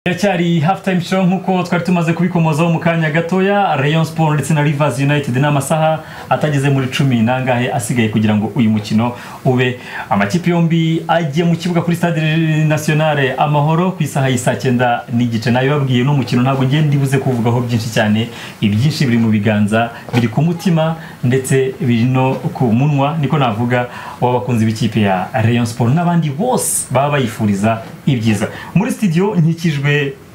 Yacyari half time show nkuko twari tumaze kubikomozaho mu kanya gatoya. Rayon Sport ndetse na Rivers United n'amasaha atageze muri 10 nangahe asigaye kugira ngo uyu mukino ube. Amakipe yombi agiye mu kibuga kuri Stade Nationale Amahoro ku isaha y'isa 9 n'igice. Nayo babwiye no mukino ntabwo ngiye ndibuze kuvugaho byinshi cyane, ibyinshi biri mu biganza, biri ku mutima ndetse biri no ku munwa, niko navuga w'abakunzi b'ikipe ya Rayon Sport n'abandi bose baba bayifuriza ibyiza. Muri studio nkikijwe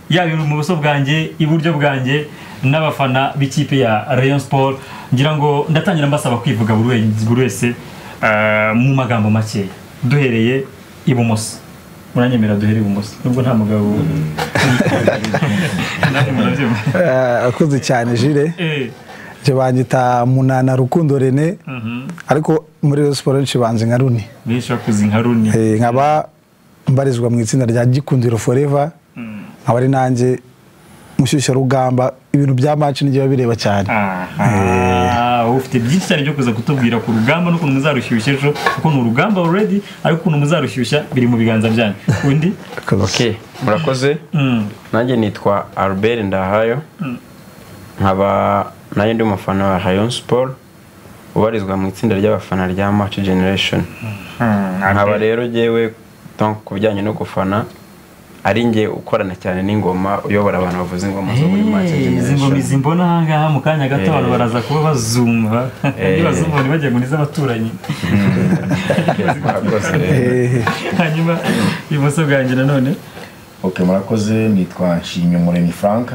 yayo mu buso bwanjye iburyo bwanjye n'abafana b'ikipe ya Rayon Sport. Ngira ngo ndatangira mbasaba kwivuga buri wese mu magambo make, duhereye ibumoso. Muranyemera duhere ibumoso nubwo nta mugabo akoze cyane Jire je banyita Munana Rukundo Rene, ariko muri Rayon Sport cibanze nka Runi, bisha kuzi nka Runi, nkaba mbarizwa mu itsinda rya Gikundiro Forever. Abari nanjye mushyushya rugamba, ibintu bya match ngiye bireba cyane. Ufite byinshi cyane byo kuza kutubwira ku rugamba no kuntu muzarushyushya ejo, kuko ni urugamba already, ariko kuntu muzarushyushya biri mu biganza byanyu. Undi okay, murakoze. Nanjye nitwa Albert Ndahayo, nkaba naye ndi umufana wa Rayon Sport ubarizwa mu itsinda ry'abafana rya Match Generation. Nkaba rero jewe kubijyanye no gufana ari nge ukorana cyane n'ingoma, uyobora abantu bavuze ingoma zo muri Match Generation. Ingoma izimbona hangaha mu kanya gato abantu baraza kuba bazumva, bazumva ni bajya nguniza abaturanyi. Hanyuma ibumoso bwanjye nanone. Okay, murakoze. Nitwa Nshimyumuremyi Frank,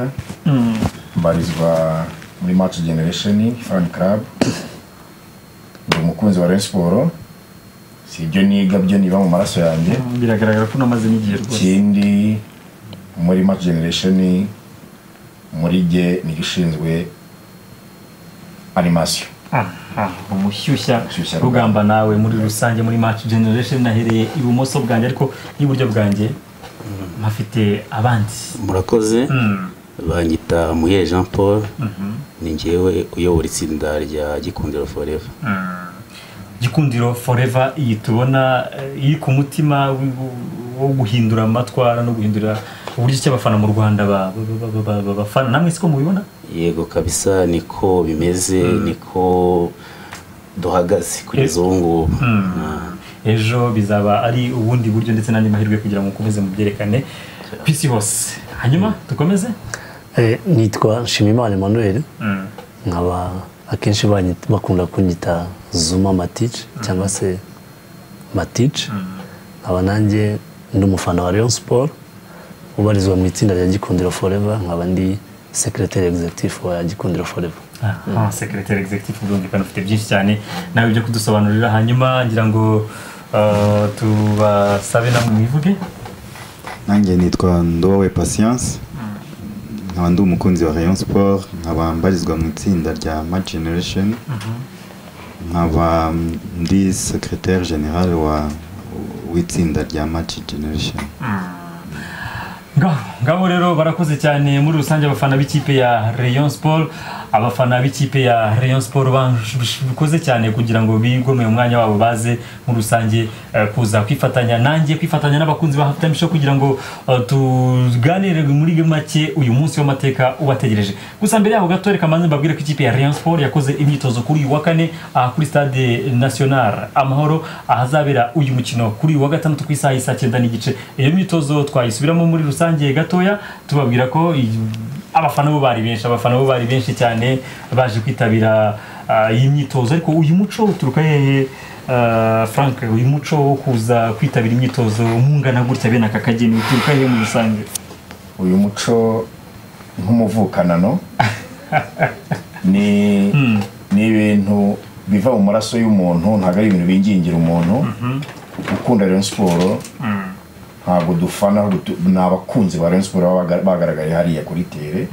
mbarizwa muri Match Generation Fan Club, ndi umukunzi wa Rayon Sport. Si ibyo niga byo niba mu maraso yanjye, biragaragara ko namaze n'igihe rwose. Kindi muri Match Generation muri ge nigishinzwe animation. Umushyushya rugamba nawe muri rusange muri Match Generation. Nahereye ibumoso bwanjye ariko n'iburyo bwanjye mafite abandi. Murakoze. Banyita Muye Jean Paul, ni ngewe uyobora itsinda rya Gikundiro Forever. Gikundiro Forever iyi tubona iri ku mutima wo guhindura amatwara no guhindura uburyo cy'abafana mu Rwanda bafana. Namwe siko mubibona? Yego kabisa, niko bimeze, niko duhagaze kugeza ubu ngubu. Ejo bizaba ari ubundi buryo ndetse n'andi mahirwe kugira ngo mukomeze mubyerekane kwisi hose. Hanyuma dukomeze. Nitwa Nshimimana Emmanuel, nkaba akenshi bakunda kunyita Zuma Matich cyangwa se Matich. Nkaba nanjye ndi umufana wa Rayon Sport ubarizwa mu itsinda rya Gikundiro Forever, nkaba ndi secretary executive wa Gikundiro Forever. Secretary executive urumvikana ufite byinshi cyane nawe byo kudusobanurira. Hanyuma ngira ngo tubasabe namwe mwivuge. Nanjye nitwa Ndowe Patience, nkaba ndi umukunzi wa Rayon Sport, nkaba mbarizwa mu itsinda rya Match Generation, nkaba ndi secrétaire général w'itsinda rya Match Generation. Ngabo rero barakoze cyane muri rusange abafana b'ikipe ya Rayon Sport. Abafana b'ikipe ya Rayon Sport bakoze cyane kugira ngo bigome umwanya wabo baze muri rusange kuza kwifatanya nanjye, kwifatanya n'abakunzi ba Half Time Show kugira ngo tuganire muri make uyu munsi w'amateka ubategereje. Gusa mbere yaho gato reka manze mbabwire ko ikipe ya Rayon Sport yakoze imyitozo kuri wa kane kuri Stade National Amahoro, ahazabera uyu mukino kuri wa gatandatu ku isaha y'isa 9 n'igice. Iyo myitozo twayisubiramo muri rusange gatoya tubabwira ko abafana bo bari benshi cyane baje kwitabira iyi myitozo. Ariko uyu muco uturuka hehe Frank? Uyu muco wo kuza kwitabira imyitozo mungana gutya bene aka kageni uturuka hehe mu rusange? Uyu muco nk'umuvukanano ni ibintu biva mu maraso y'umuntu, ntabwo ari ibintu bingingira umuntu. Ukunda Rayon Sport ntabwo dufana, n'abakunzi ba Rayon Sport bagaragaye hariya kuri tere,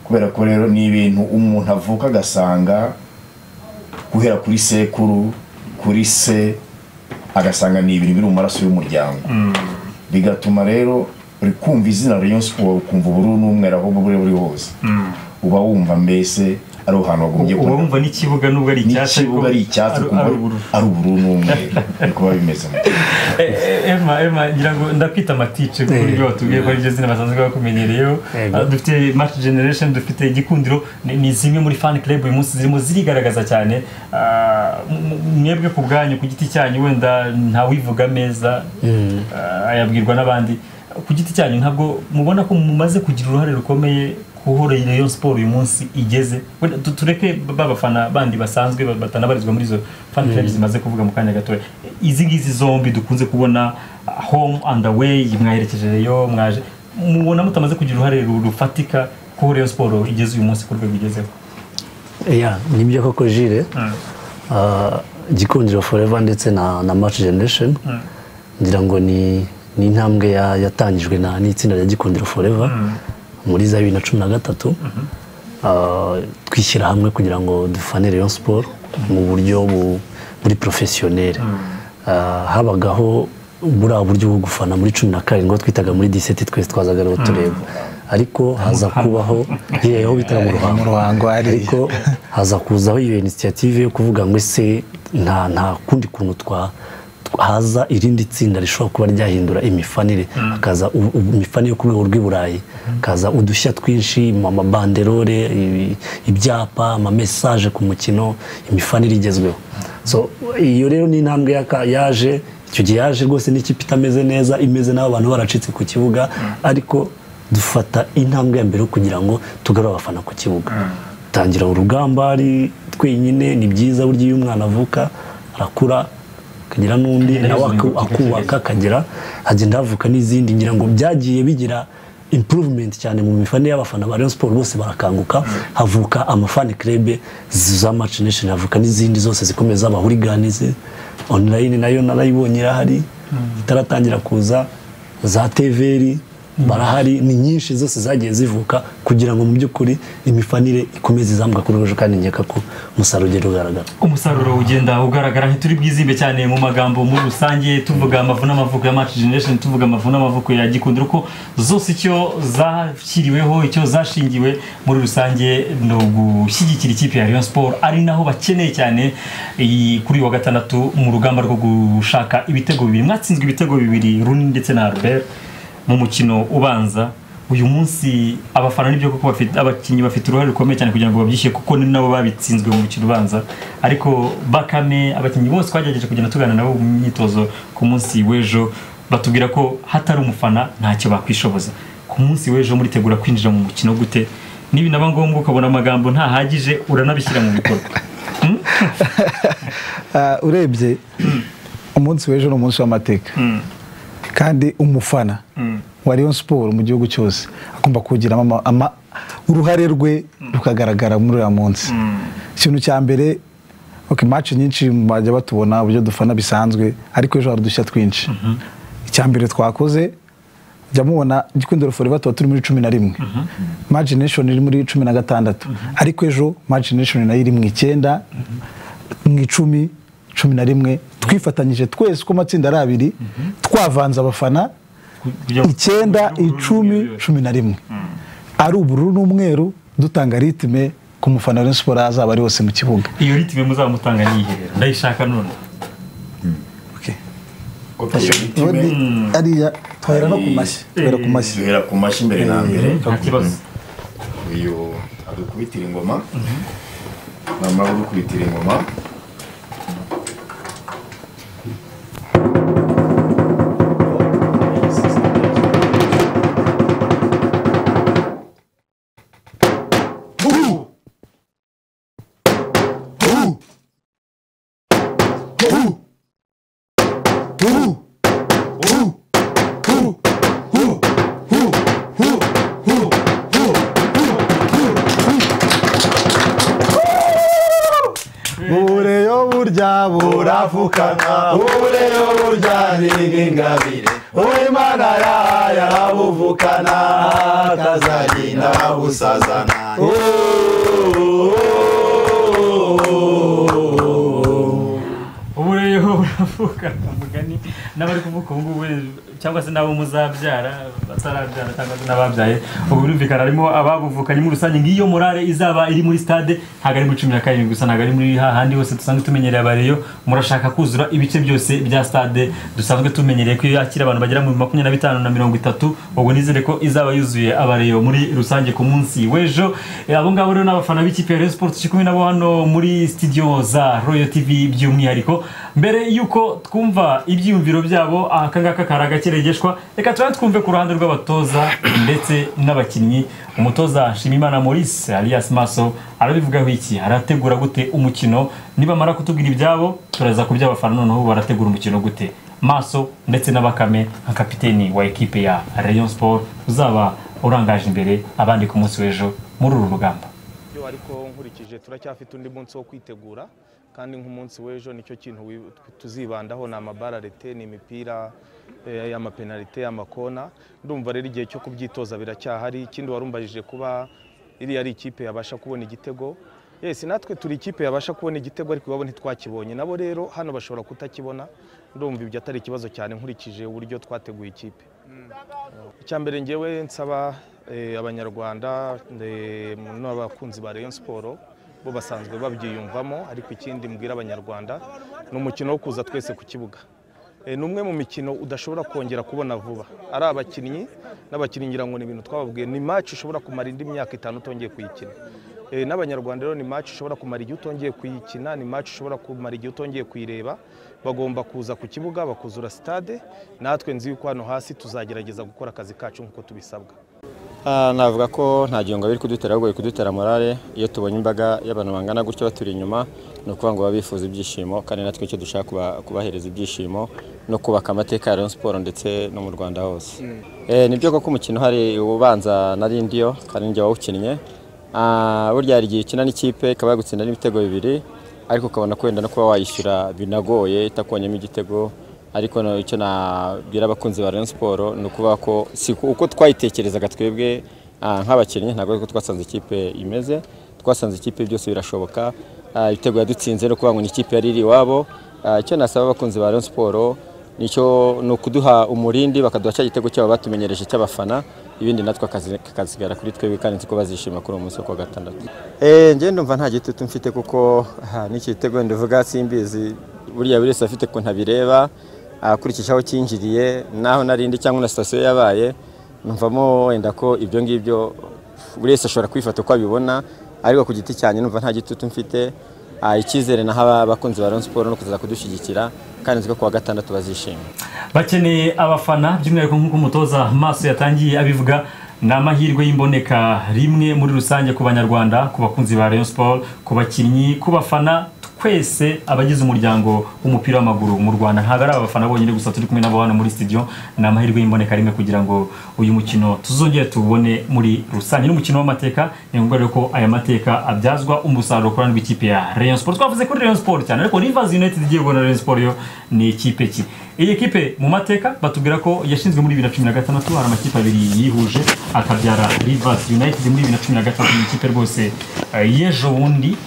kubera ko rero ni ibintu umuntu avuka agasanga guhera kuri sekuru kuri se, agasanga ni ibintu biri mu maraso y'umuryango, bigatuma rero uri kumva izina Rayon Sport ukumva ubururu n'umwera aho buri hose, uba wumva mbese ari ahantu wagombye uba wumva n'ikibuga nubwo ari icyatsi n'ikibuga ari icyatsi ari ubururu n'umweru ariko biba bimeze Emma ngira ngo ndakwita matice kuko ibyo watubwiye ko ari byo zina basanzwe bakumenyereyeho dufite Match Generation dufite igikundiro ni zimwe muri fan club uyu munsi zirimo zirigaragaza cyane mwebwe ku bwanyu ku giti cyanyu wenda ntawivuga meza ayabwirwa n'abandi ku giti cyanyu ntabwo mubona ko mumaze kugira uruhare rukomeye kuhora Rayon Sport uyu munsi igeze tureke babafana bandi basanzwe batanabarizwa muri zo fan club zimaze kuvuga mu kanya gato izi ngizi zombi dukunze kubona home and away mwaherekeje Rayon mwaje mubona mutamaze kugira uruhare rufatika kuhora Rayon Sport igeze uyu munsi ku rwego igezeho nibyo koko Jire Gikundiro Forever ndetse na Match Generation ngira ngo ni intambwe yatangijwe n'itsinda rya Gikundiro Forever muri za 2013 twishyira hamwe kugira ngo dufane Rayon Sport mu buryo buri professionnel habagaho buriya buryo bwo gufana muri 17 ngo twitaga muri 17 twese twazaga rero tureba ariko haza kubaho yeho bitara mu ruhango ariko haza kuzaho iyo initiative yo kuvuga ngo ese nta kundi kuntu haza irindi tsinda rishobora kuba ryahindura imifanire akaza imifanire yo ku rwego rw'iburayi kaza udushya twinshi amabanderore ibyapa amamessage ku mukino imifanire igezweho so iyo rero ni intambwe yaje icyo gihe yaje rwose n'ikipe itameze neza imeze n'abo bantu baracitse ku kibuga ariko dufata intambwe ya mbere kugira ngo tugarure abafana ku kibuga tangira urugamba ari twenyine ni byiza buryo iyo umwana avuka arakura kagira n'undi nawe akubaka kagera hagenda havuka n'izindi ngira ngo byagiye bigira improvement cyane mu mifane y'abafana ba Rayon Sport bose barakanguka havuka amafani club za Match Nation havuka n'izindi zose zikomeza abahuliganize online nayo narayibonye irahari itaratangira kuza za TVR barahari ni nyinshi zose zagiye zivuka kugira ngo mu by'ukuri imifanire ikomeze izamuka kuri ejo kandi nkeka ko umusaruro ugaragara umusaruro ugenda ugaragara ntituri bwizimbe cyane mu magambo muri rusange tuvuga amavuna amavuko ya Match Generation tuvuga amavuna amavuko ya Gikundiro ko zose icyo zashyiriweho icyo zashingiwe muri rusange no gushyigikira ikipe ya Rayon Sport ari naho bakeneye cyane kuri wa gatandatu mu rugamba rwo gushaka ibitego bibiri mwatsinzwe ibitego bibiri Runi ndetse na Albert mu mukino ubanza uyu munsi abafana nibyo kuko bafite abakinyi bafite uruhare rukomeye cyane kugira ngo babyishyire kuko ni nabo babitsinzwe mu mukino ubanza ariko Bakame abakinyi bose twagerageje kugenda tugana nabo mu myitozo ku munsi w'ejo batubwira ko hatari umufana ntacyo bakwishoboza ku munsi w'ejo muri tegura kwinjira mu mukino gute nibi naba ngombwa ukabona amagambo ntahagije uranabishyira mu bikorwa urebye umunsi w'ejo n'umunsi w'amateka kandi umufana wa Rayon Sport mu gihugu cyose agomba kugira uruhare rwe rukagaragara muri uyu munsi ikintu cya mbere match nyinshi bajya batubona uburyo dufana bisanzwe ariko ejo hari udushya twinshi icya mbere twakoze jya mubona Gikundiro Forever tuba turi muri 11 Match Nation iri muri 16 ariko ejo Match Nation nayo iri mu 9 mu 10 11 twifatanyije twese ko matsinda ari abiri twavanze abafana 9 10 11 ari ubururu n'umweru dutanga ritme ku mufana Rayon Sport azaba ari wose mu kibuga iyo ritme muzamutanga niherera ndayishaka none ariya twera no kumashyi duhera ku mashyi mbere na mbere nta kibazo uyu adukubitira ingoma namara gukubitira ingoma buravukana ubureyo buryanira ingabire uw'Imana yarabuvukana kazagenda busazana ubureyo avuka umugani n'abari kuvuka ubu ngubu cyangwa se nabo muzabyara batarabyara cyangwa se n'ababyaye ubu birumvikana harimo ababuvukanye muri rusange ngiyo morale izaba iri muri stade ntabwo ari muri 17 gusa ntabwo ari muri hahandi hose dusanzwe tumenyereye abareyo murashaka kuzura ibice byose bya stade dusanzwe tumenyereye ko yakira abantu bagera mu 25 na 30 ubwo nizere ko izaba yuzuye abareyo muri rusange ku munsi w'ejo abo ngabo rero n'abafana b'ikipe ya Rayon Sports kimwe nabo hano muri studio za Royal TV by'umwihariko mbere yuko twumva ibyiyumviro byabo akangaka karagakeregeshwa reka twumve ku ruhande rw'abatoza ndetse n'abakinnyi umutoza Nshimiyimana Maurice alias Maso arabivugaho iki arategura gute umukino niba mara kutubwira ibyabo turaza ku by'abafana noneho barategura umukino gute Maso ndetse n'abakame nka kapiteni wa ekipe ya Rayon Sport uzaba urangaje imbere abandi ku munsi w'ejo muri uru rugamba ariko nkurikije turacyafite undi munsi wo kwitegura kandi nk'umunsi w'ejo nicyo kintu tuzibandaho na amabararete ni imipira y'amapenalite y'amakona ndumva rero igihe cyo kubyitoza biracyahari ikindi warumbajije kuba iri ari ikipe yabasha kubona igitego yes natwe turi ikipe yabasha kubona igitego ariko babo ntitwakibonye nabo rero hano bashobora kutakibona ndumva ibyo atari ikibazo cyane nkurikije uburyo twateguye ikipe icyambere ngewe nsaba abanyarwanda n'abakunzi ba Rayon Sport bo basanzwe babyiyumvamo ariko ikindi mbwira abanyarwanda n'umukino wo kuza twese ku kibuga numwe mu mikino udashobora kongera kubona vuba ari abakinnyi n'abakinnyi ngira ngo ni ibintu twababwiye ni match ushobora kumara indi myaka 5 utongeye kuyikina n'abanyarwanda rero ni match ushobora kumara igihe utongeye kuyikina ni match ushobora kumara igihe utongeye kuyireba bagomba kuza ku kibuga bakuzura stade natwe nzi yuko hano hasi tuzagerageza gukora akazi kacu nkuko tubisabwa navuga ko nta gihunga biri kudutera ahubwo kudutera morale iyo tubonye imbaga y'abantu bangana gutyo baturi inyuma no kuvuga ngo babifuza ibyishimo kandi natwe icyo dushaka kubahereza ibyishimo no kubaka amateka ya Rayon Sport ndetse no mu Rwanda hose nibyo koko umukino hari ubanza narindiyo kandi njye wawukinnye burya hari igihe ukina n'ikipe ikaba yagutsinda n'ibitego bibiri ariko ukabona ko wenda no kuba wayishyura binagoye itakonyemo igitego ariko icyo nabwira abakunzi ba Rayon Sport ni ukuvuga ko si uko twayitekerezaga twebwe nk'abakinnyi ntabwo ariko twasanze ikipe imeze twasanze ikipe byose birashoboka ibitego yadutsinze no kuvuga ngo ni ikipe yari iri iwabo icyo nasaba abakunzi ba Rayon Sport nicyo ni ukuduha umurindi bakaduha cya gitego cyabo batumenyereje cy'abafana ibindi natwe akazisigara kuri twebwe kandi nzi ko bazishima kuri uwo munsi wo kuwa gatandatu njye ndumva nta gitutu mfite kuko n'iki gitego ndivuga simbizi burya buri wese afite ko ntabireba akurikije aho cyinjiriye naho narindi cyangwa na station yabaye numvamo wenda ko ibyo ngibyo buri wese ashobora kwifata uko abibona ariko ku giti cyane numva nta gitutu mfite icyizere naho abakunzi ba Rayon Sport no kuza kudushyigikira kandi nzi ko kuwa gatandatu bazishima bakeneye abafana by'umwihariko nk'uko umutoza Maso yatangiye abivuga ni amahirwe y'imboneka rimwe muri rusange ku banyarwanda ku bakunzi ba Rayon Sport ku bakinnyi ku bafana twese abagize umuryango w'umupira w'amaguru mu Rwanda ntabwo ari abafana bonyine gusa turi kumwe nabo hano muri studio ni amahirwe y'imboneka rimwe kugira ngo uyu mukino tuzongere tubone muri rusange n'umukino w'amateka ni ngombwa ko aya mateka abyazwa umusaruro ku ruhande rw'ikipe ya Rayon Sport twavuze kuri Rayon Sport cyane ariko Rivers United igiye kubona Rayon Sport yo ni ikipe ki iyi kipe mu mateka batubwira ko yashinzwe muri 2016 hari amakipe abiri yihuje akabyara Rivers United muri 2016 ni ikipe rwose yejo bundi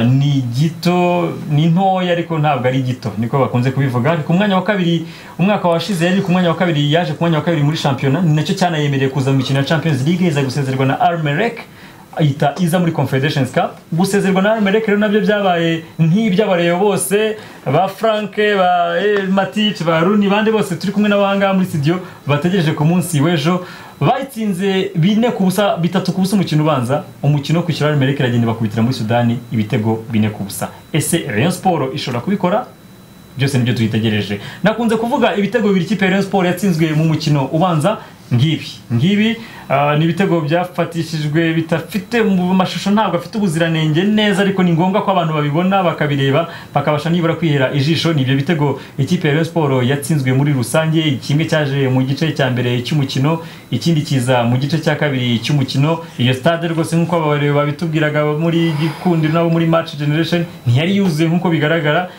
ni gito ni ntoya ariko ntabwo ari gito niko bakunze kubivuga ariko umwanya wa kabiri umwaka washize yari ku mwanya wa kabiri yaje ku mwanya wa kabiri muri championnat ni nacyo cyanayemereye kuza mu mikino ya Champions League iza gusezerwa na Armelec iza muri Confederations Cup gusezerwa na Armelec rero nabyo byabaye nk'iby'abareyo bose ba Frank ba Matic ba Runi bande bose turi kumwe n'abahanga muri studio bategereje ku munsi w'ejo bayitsinze 3-3 umukino ubanza umukino kwishyura Armelec iragenda bakubitira muri Sudani ibitego 4-0 ese Rayon Sport ishobora kubikora byose nibyo tuyitegereje nakunze kuvuga ibitego bibiri kipe Rayon Sport yatsinzwe mu mukino ubanza ngibi ni ibitego byafatishijwe bitafite mu mashusho ntabwo afite ubuziranenge neza ariko ni ngombwa ko abantu babibona bakabireba bakabasha nibura kwihera ijisho nibyo bitego ikipe ya Rayon Sport yatsinzwe muri rusange kimwe cyaje mu gice cya mbere cy'umukino ikindi kiza mu gice cya kabiri cy'umukino iyo stade rwose nkuko ababareba babitubwiraga muri gikundiro nabo muri match generation ntiyari yuzuye nkuko bigaragara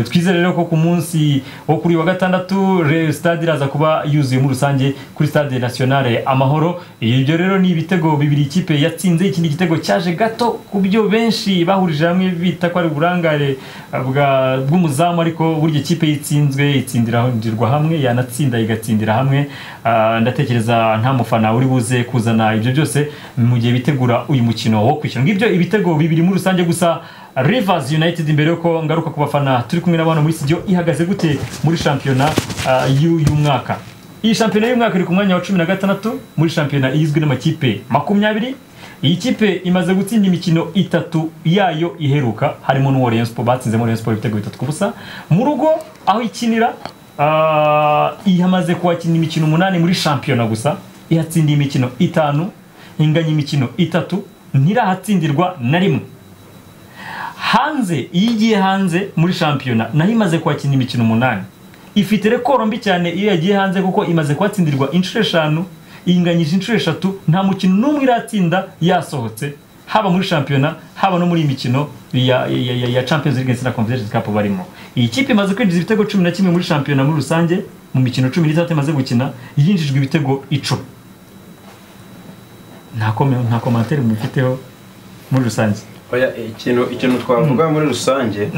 twizere rero ko ku munsi wo kuri wa gatandatu stade iraza kuba yuzuye muri rusange kuri stade nationale Amahoro ibyo rero ni ibitego bibiri ikipe yatsinze, ikindi gitego cyaje gato ku byo benshi bahurije hamwe bita ko ari uburangare bw'umuzamu, ariko burya ikipe yitsinzwe itsindirwa hamwe, yanatsinda igatsindira hamwe. Ndatekereza nta mufana uri buze kuzana ibyo byose mu gihe bitegura uyu mukino wo kwishyura. Ngibyo ibitego bibiri muri rusange. Gusa Rivers United mbere yuko ngaruka ku bafana turi kumwe n'abana muri studio, ihagaze gute muri shampiyona y'uyu mwaka? Iyi shampiyona y'uyu mwaka iri ku mwanya wa 16 muri shampiyona igizwe n'amakipe 20. Iyi kipe imaze gutsinda imikino 3 yayo iheruka, harimo n'uwo Rayon Sport batsinze muri Rayon Sport ibitego 3-0 mu rugo aho ikinira. Ihamaze kwakina imikino 8 muri shampiyona, gusa ihatsindiye imikino 5, inganya imikino 3, ntirahatsindirwa na rimwe. Hanze igiye hanze muri shampiyona naho imaze kwakina imikino 8, ifite rekoro mbi cyane iyo yagiye hanze kuko imaze kwatsindirwa inshuro 5, inganyije inshuro 3, nta mukino n'umwe iratsinda yasohotse, haba muri shampiyona haba no muri imikino ya Champions League na Confederations Cup barimo. Iyi kipe imaze kwinjiza ibitego 11 muri shampiyona muri rusange, mu mikino 13 imaze gukina yinjijwe ibitego 10. Nta commentaire mufiteho muri rusange? Oya, ikintu twavuga muri rusange,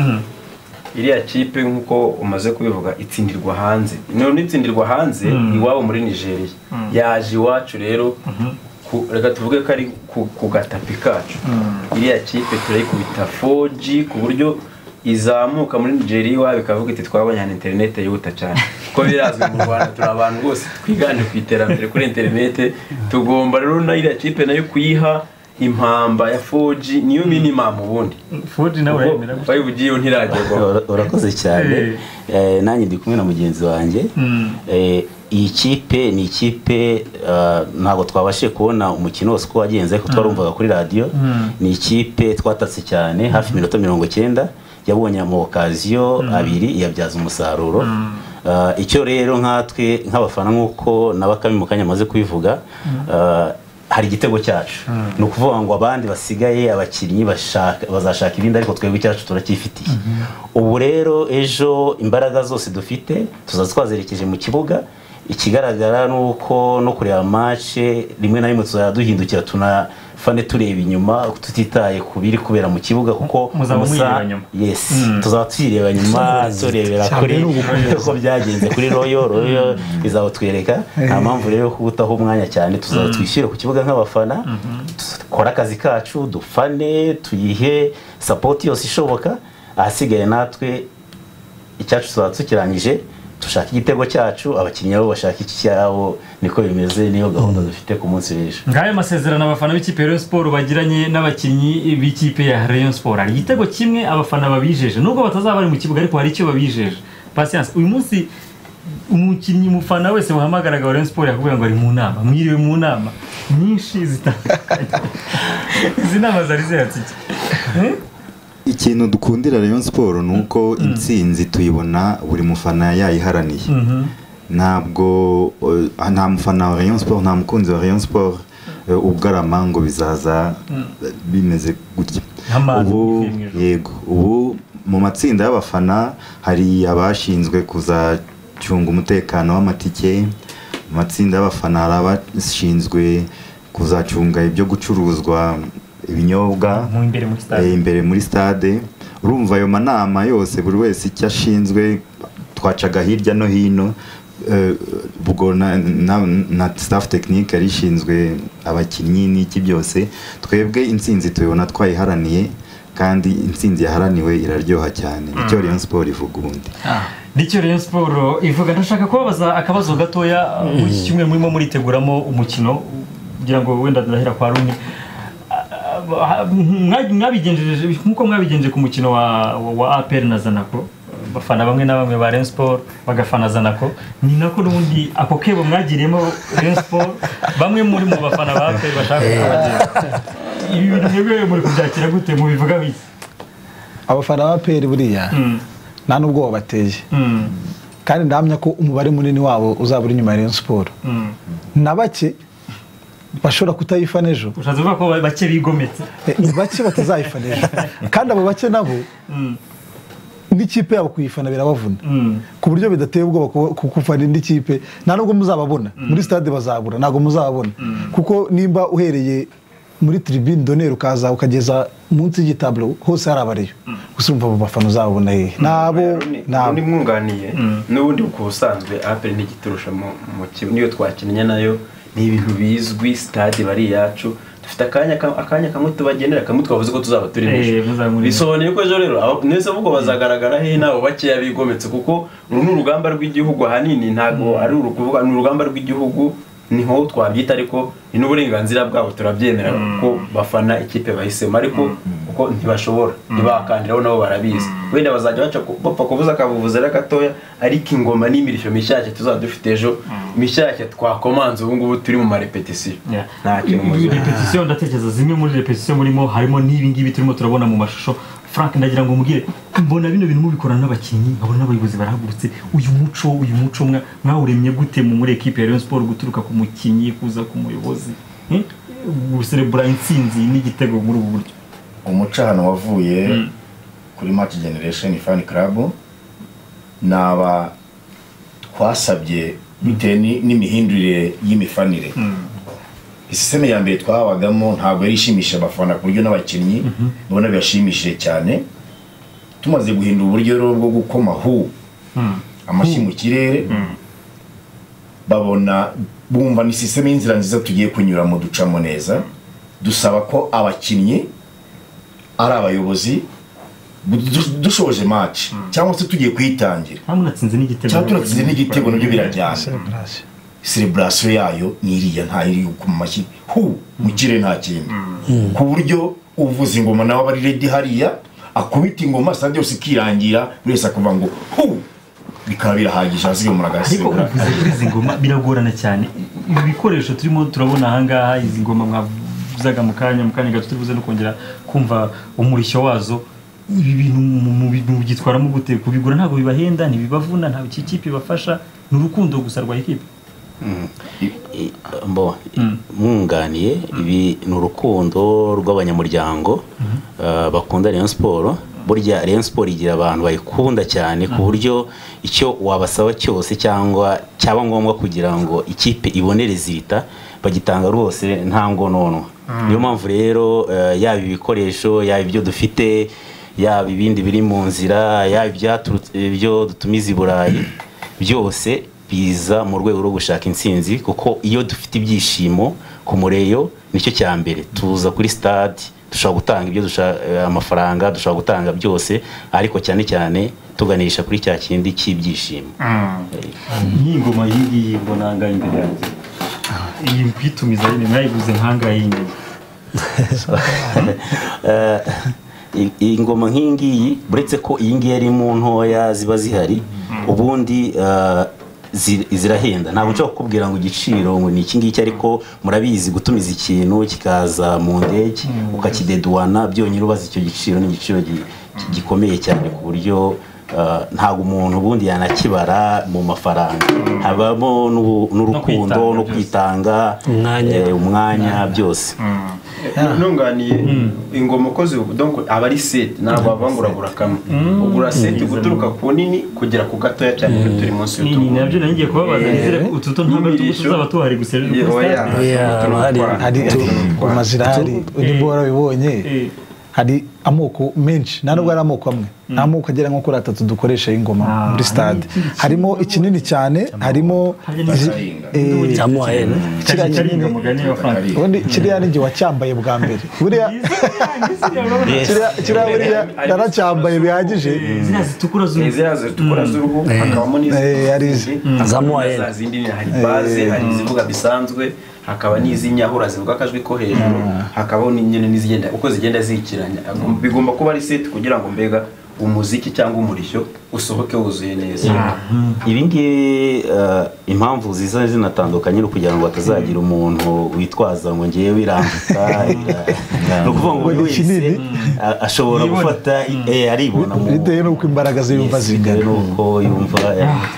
iriya kipe nkuko umaze kubivuga itsindirwa hanze. None itsindirwa hanze iwabo muri Nigeria. Yaje iwacu rero reka tuvuge ko ari ku gatapi kacu. Iriya kipe turayikubita 4G ku buryo izamuka muri Nigeria iwabo ikavuga iti twabonye internet yihuta cyane. Ko birazwi mu Rwanda turi abantu bose twiganje ku iterambere kuri internet, tugomba rero na iriya kipe nayo kuyiha impamba ya 4G niyo minimum ubundi. 4G nawe uremera gute? 5G yo ntiragerwa. Urakoze cyane. Nanjye ndi kumwe na mugenzi wanjye. Iyi kipe ni ikipe ntabwo twabashije kubona umukino wose ko wagenze, ko twarumvaga kuri radio. Ni ikipe twatatse cyane hafi minota 90, yabonye mu okaziyo 2 yabyaza umusaruro. Icyo rero nkatwe nk'abafana nkuko nabakami mu kanya maze kubivuga, hari igitego cyacu. No kuvuga ngo abandi basigaye abakinnyi bazashaka ibindi, ariko twebwe cyacu turacyifitiye. Ubu rero ejo imbaraga zose dufite tuzazerekeje mu kibuga. Ikigaragara nuko no kureba match rimwe na rimwe tuzaduhindukira tunafane tureba inyuma tutitaye kubiri kubera mu kibuga, kuko yes tuzatwireba nyuma turebera kuri uko byagenze kuri Royal izawutwereka. Nta mpamvu rero kubutaho umwanya cyane, tuzatwishyira ku kibuga nk'abafana, dukora akazi kacu, dufane, tuyihe support yose ishoboka. Ahasigaye natwe icyacu tuzakirangije, tushaka igitego cyacu, abakinnyi abo bashaka iki cyabo. Niko bimeze, niyo gahunda dufite ku munsi w'ejo. Ngaye amasezerano abafana b'ikipe ya Rayon Sport bagiranye n'abakinnyi b'ikipe ya Rayon Sport, ari igitego kimwe abafana babijeje, nubwo batazaba bari mu kibuga ariko hari icyo babijeje. Patience, uyu munsi umukinnyi mufana wese muhamagaraga wa Rayon Sport yakubwira ngo ari mu nama, mwiriwe mu nama nyinshi zitandukanye. Izi nama zari zihatse iki? Ikintu dukundira Rayon Sport nuko intsinzi tuyibona buri mufana yayiharaniye. Ntabwo nta mufana wa Rayon Sport, nta mukunzi wa Rayon Sport ubwarama ngo bizaza bimeze gutya. Ubu mu matsinda y'abafana hari abashinzwe kuzacunga umutekano w'amatike, mu matsinda y'abafana hari abashinzwe kuzacunga ibyo gucuruzwa ibinyobwa imbere muri stade. Urumva ayo manama yose buri wese icyo ashinzwe, twacaga hirya no hino. Ubwo na staff technique arishinzwe abakinnyi n'iki byose. Twebwe intsinzi tuyibona twayiharaniye, kandi intsinzi yaharaniwe iraryoha cyane. Nicyo Rayon Sport ivuga ubundi. Nicyo Rayon Sport ivuga. Ndashaka kubabaza akabazo gatoya, muri kimwe murimo muriteguramo umukino, kugira ngo wenda ndahera kwa Runi. Mwabigenjeje nkuko mwabigenje ku mukino wa APR na Zanaco, bafana bamwe na bamwe ba Rayon Sport bagafana Zanaco, ni nako n'ubundi ako kebo mwagiriyemo Rayon Sport, bamwe muri mu bafana ba APR bashaka kubagenda. Ibi bintu mwebwe muri kubyakira gute, mubivuga biki? Abafana ba APR buriya nta nubwo wabateye, kandi ndamya ko umubare munini wabo uzabura inyuma ya Rayon Sport. Na bake bashobora kutayifana ejo. Ushaze uvuga ko bake bigometse? Ni bake batazayifana ejo, kandi abo bake nabo indi kipe yabo kuyifana birabavuna ku buryo bidateye ubwoba kufana indi kipe nta nubwo muzababona muri stade bazabura ntabwo muzababona kuko nimba uhereye muri tribune d'honneur ukaza ukageza munsi y'igitablo hose hari abareyo gusa urumva abo bafana uzababona hehe nabo ni mwunganiye n'ubundi ku busanzwe APR ntigiturusha mu niyo twakinnye nayo ni ibintu bizwi stade bari yacu dufite akanya kamwe tubagenera kamwe twavuze ko tuzaba turi bisobanuye ko ejo rero nese vuko bazagaragara he nabo bakeya bigometse kuko uru ni urugamba rw'igihugu hanini ntago ari urukuvuga ni urugamba rw'igihugu niho twabyita ariko ni n'uburenganzira bwabo turabyemera kuko bafana ikipe bahisemo ariko kuko ntibashobora ntibakandiraho nabo barabizi wenda bazajya baca bapfa kuvuza akavuvuza rero gatoya ariko ingoma n'imirishyo mishyashya tuzaba dufite ejo mishyashya twakomanze ubu ngubu turi mu marepetisiyo nta kintu muri repetition ndatekereza zimwe muri repetition murimo harimo n'ibi ngibi turimo turabona mu mashusho Frank ndagira ngo mugire mbona bino bintu mubikorana n'abakinnyi nkabona n'abayobozi barahagurutse uyu muco mwawuremye gute mu muri equipe ya Rayon Sport guturuka ku mukinnyi kuza ku muyobozi guserebura intsinzi n'igitego muri ubu buryo umuco hano wavuye kuri Match Generation Fan Club naba twasabye bitewe n'imihindurire y'imifanire isiseme ya mbere twabagamo ntabwo yari ishimisha abafana ku buryo n'abakinnyi ubona bibashimishije cyane tumaze guhindura uburyo rero bwo gukoma amashyi mu kirere babona bumva ni isiseme y'inzira nziza tugiye kunyuramo ducamo neza dusaba ko abakinnyi ari abayobozi dushoje match cyangwa se tugiye kuyitangira hamunatsinze n'igitego nabyo birajyana celebration yayo niriya nta iri ku mashyi mu kirere nta kindi ku buryo uvuza ingoma nawe bari ready hariya akubita ingoma stade yose ikirangira buri wese akavuga ngo bikaba birahagije hasigaye umuntu agasigura ariko izi ngoma biragorana cyane ibi bikoresho turimo turabona ahangaha izi ngoma mwavuzaga mu kanya gato turibuze no kongera kumva umurishyo wazo ibi bintu mu byitwaramo gute kubigura ntabwo bibahenda ntibibavuna nta ikipe bafasha n'urukundo gusa rwa ikipe mwunganiye ibi ni urukundo rw'abanyamuryango bakunda Rayon Sport burya Rayon Sport igira abantu bayikunda cyane ku buryo icyo wabasaba cyose cyangwa cyaba ngombwa kugira ngo ikipe ibonere zita bagitanga rwose nta ngonono niyo mpamvu rero yaba ibikoresho yaba ibyo dufite yaba ibindi biri mu nzira yaba ibyo dutumiza i Burayi byose biza mu rwego rwo gushaka intsinzi kuko iyo dufite ibyishimo ku mureyo nicyo cya mbere tuza kuri stade dushobora gutanga ibyo amafaranga dushobora gutanga byose ariko cyane cyane tuganisha kuri cya kindi cy'ibyishimo n'ingoma y'iyi mbona ngaho imbere yanjye iyi kwitumiza nyine mwayiguze nk'angahe y'inyuma iyi ngoma nk'ingiyi buretse ko iyi ngiyi ari mu ntoya ziba zihari ubundi zirahenda ntabwo nshobora kukubwira ngo igiciro ngo ni iki ngiki ariko murabizi gutumiza ikintu kikaza mu ndege ukakideduwana byonyine ubaza icyo giciro n'igiciro gikomeye cyane ku buryo ntabwo umuntu ubundi yanakibara mu mafaranga habamo n'urukundo no kwitanga umwanya byose ntunganiye ingoma ukoze donc aba ari set ntabwo bavanguragura kamwe ugura set guturuka ku nini kugera ku gatoya cyane turi munsi y'utubu ni nabyo nanjye kubabaza nizere ututo ntabwo tuzaba tuhari gusa hari ingoma zirahari niba warabibonye hari amoko menshi nta nubwo ari amoko amwe nta moko agera nko kuri 3 dukoresha ingoma muri stade harimo ikinini cyane harimo kiriya ninjye wacyambaye bwa mbere buriya kiriya naracyambaye bihagije ziriya zitukura z'uruhu hakabamo n'izindi hari baze hari izivuga bisanzwe hakaba n'izinyahura zivuga akajwi ko hejuru hakabaho n'inyene n'izigenda uko zigenda zikiranya bigomba kuba ari set kugira ngo mbega umuziki cyangwa umurishyo usohoke wuzuye neza ibi ngibi impamvu ziza zinatandukanye no kugira ngo batazagira umuntu witwaza ngo ngiye wirambika no kuvuga ngo buri wese ashobora gufata aribona mu bitewe n'uko imbaraga ziyumva zingana nuko yumva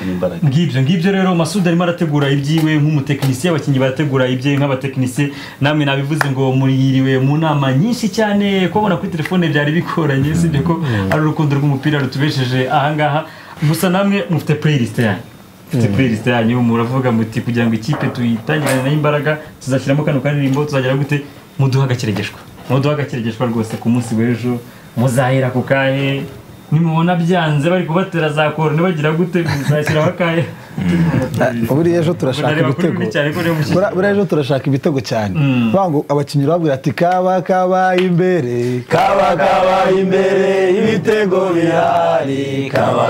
imbaraga ngibyo rero Masud arimo arategura ibyiwe nk'umutekinisiye abakinnyi barategura ibye nk'abatekinisiye namwe nabivuze ngo muririwe mu nama nyinshi cyane kubona kuri telefone byari bikoranye sibyo ko ari urukundo rw'umupira rutubesheje ahangaha gusa namwe mufite playlist yanyu muravuga muti kugira ngo ikipe tuyitangirane nayo imbaraga tuzashyiramo kano karirimbo tuzagera gute muduha agakeregeshwa rwose ku munsi w'ejo muzahera ku kahe nimubona byanze bari kubatera za korone bagira gute muzashyiraho akahe buri ejo turashaka ibitego buri ejo turashaka ibitego cyane bango abakinnyi babwira ati kaba imbere ibitego bihari kaba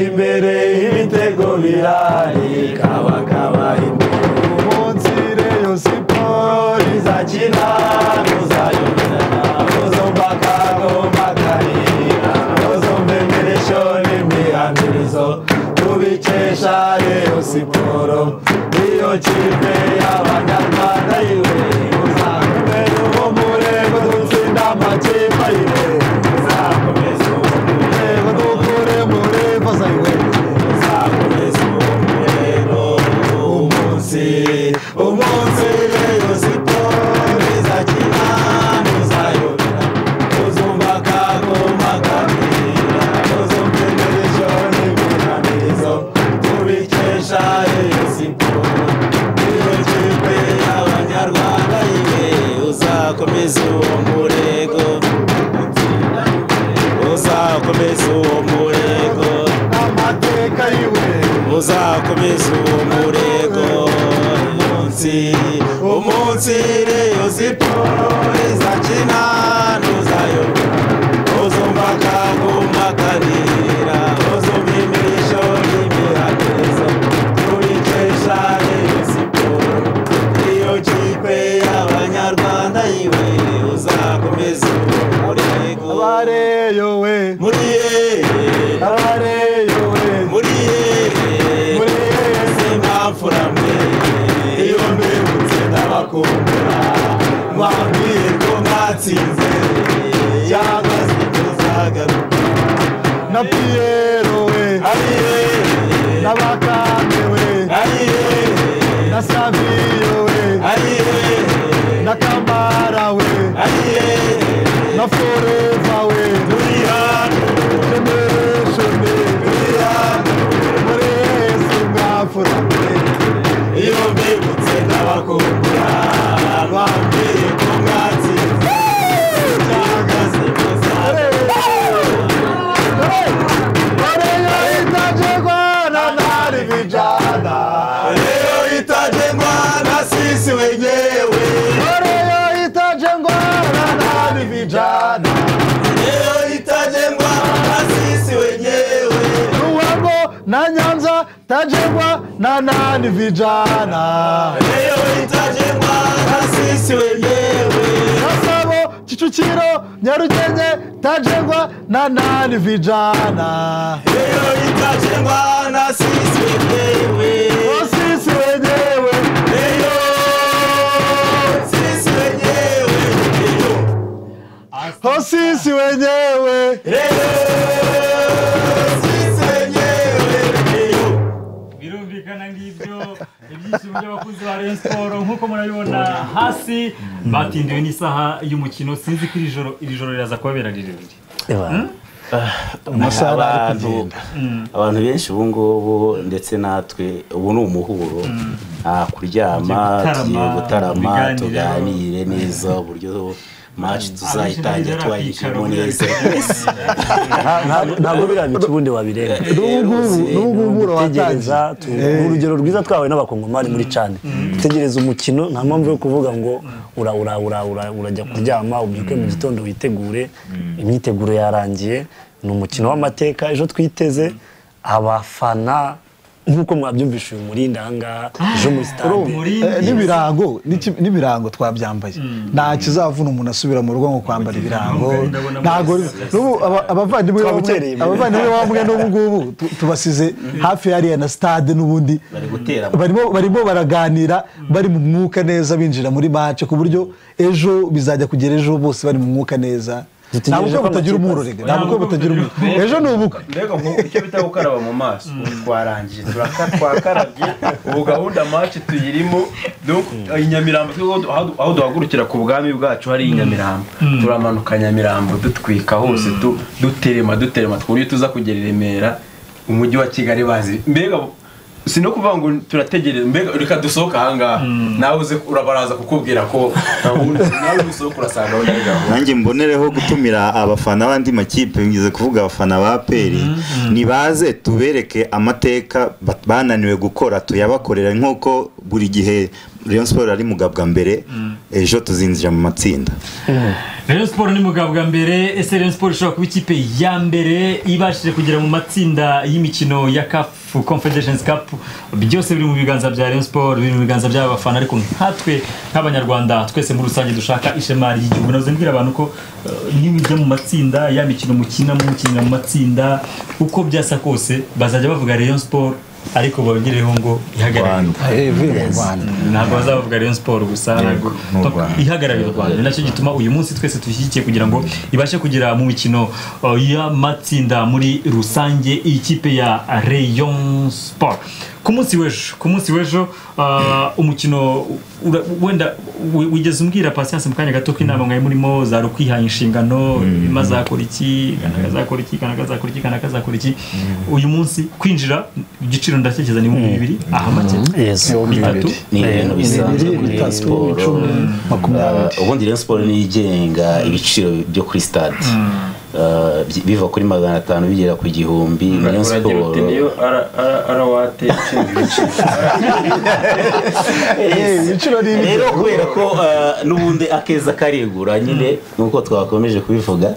imbere ibitego bihari kaba imbere umunsi Rayon Sport izakina muzayobera tubikesha Rayon Sport iyo kipe y'abanyarwanda yiwe uzakomeza uwo murego dutsinda amakipe yiwe uzakomeza uwo murego dukure muri faza yiwe uzakomeza uwo murego umunsi Rayon Sport izakina muzayobera uzumva kagoma kabira uzumvemerejo n'imihamirizo tubikesha Rayon Sport iyo kipe y'abanyarwanda yiwe uzakomeza uwo murego amateka yiwe uzakomeza uwo murego umunsi Rayon Sport izakina ntuzayobera uzumva kaguma karira uzumva imirisho y'imihamirizo tubikesha Rayon Sport iyo kipe y'abanyarwanda yiwe uzakomeza uwo murego abareyowe simpamfura mwe iyo mbibutse ndabakumbura mwambwiye ko mwatsinze cyangwa se muzagaruka na Pierro we na Bakame we na Savio we na Kamara we na Forever we Generation muri simpamfura iyo mbibutse ndabakumbura bambwiye ko mwatsinze cyangwa se muzagaruka Rayon itajengwa na nani vijana Rayon itajengwa na sisi wenyewe Rayon itajengwa na nani vijana Rayon itajengwa na sisi wenyewe Ruhango na Nyanza tajengwa na nani vijana Rayon itajengwa na sisi wenyewe Gasabo Kicukiro Nyarugenge tajengwa na nani vijana Rayon itajengwa na sisi wenyewe sisi wenyewe sisi wenyewe sisi wenyewe birumvikana ngibyo ibyishimo by'abakunzi ba Rayon Sport nkuko murabibona hasi batindiwe n'isaha y'umukino sinzi ko iri joro riraza kubabera rirerire abantu benshi ubu ngubu ndetse natwe ubu ni umuhuro kuryama tugiye gutarama tuganire neza uburyo match tuzayitangira twayishimo neza ntabwo birambye ubundi wabirenga n'ubu tegereza urugero rwiza twawe n'abakongomani muri cyane tegereza umukino nta mpamvu yo kuvuga ngo urajya kuryama ubyuke mu gitondo witegure imyiteguro yarangiye ni umukino w'amateka ejo twiteze abafana nk'uko mwabyumvishe uyu murinda ahangaha ejo muri stade n'ibirango twabyambaye nta kizavuna umuntu asubira mu rugo ngo kwambara ibirango ntago abavandimwe bamwe n'ubu ngubu tubasize hafi hariya na stade n'ubundi barimo baraganira bari mu mwuka neza binjira muri match ku buryo ejo bizajya kugera ejo bose bari mu mwuka neza ntabwo butagira umurorega ntabwo butagira umurorega ejo ni ubukwe mbega icyo bita gukaraba mu maso twarangije twakarabye ubu gahunda match tuyirimo donc Nyamirambo aho duhagurukira ku bwami bwacu hari Nyamirambo turamanuka Nyamirambo dutwika hose duterema twuriye tuza kugera Remera umujyi wa Kigali bazi mbega sino kuvuga ngo turategereza mbega reka dusohoka ahangaha nawe uze urabaraza kukubwira ko nawe usohoka urasanga nanjye mbonereho gutumira abafana bandi makipe ngize kuvuga abafana ba Peri nibaze tubereke amateka bananiwe gukora tuyabakorera nk'uko buri gihe Rayon Sport ari mugabwa mbere ejo tuzinjira mu matsinda Rayon Sport ni mugabwa mbere ese Rayon Sport ishobora kuba ikipe ya mbere ibashije kugera mu matsinda y'imikino ya CAF Confederations Cup byose biri mu biganza bya Rayon Sport biri mu biganza by'abafana ariko nkatwe nk'abanyarwanda twese muri rusange dushaka ishema ry'igihugu nazo mbwira abantu ko niba mu matsinda ya mikino mukinira mu matsinda uko byasa kose bazajya bavuga Rayon Sport ariko bongereho ngo ihagararire ntabwo bazavuga Rayon Sport gusa ihagararire u Rwanda nacyo gituma uyu munsi twese tushyigikiye kugira ngo ibashe kugera mu mikino y'amatsinda muri rusange ikipe ya Rayon Sport ku munsi w'ejo umukino wenda wigeze umbwira Patience mu kanya gato ko inama mwaye murimo za rukwihaye inshingano mazakora iki kanakazakora iki uyu munsi kwinjira igiciro ndatekereza ni 200 aha make ni ibintu bisanzwe kuri Sport ubundi Rayon Sport ni igenga ibiciro byo kuri stade biva kuri 500 bigera ku 1000 Rayon Sport arawate rero kubera ko n'ubundi akeza karegura nyine nuko twakomeje kubivuga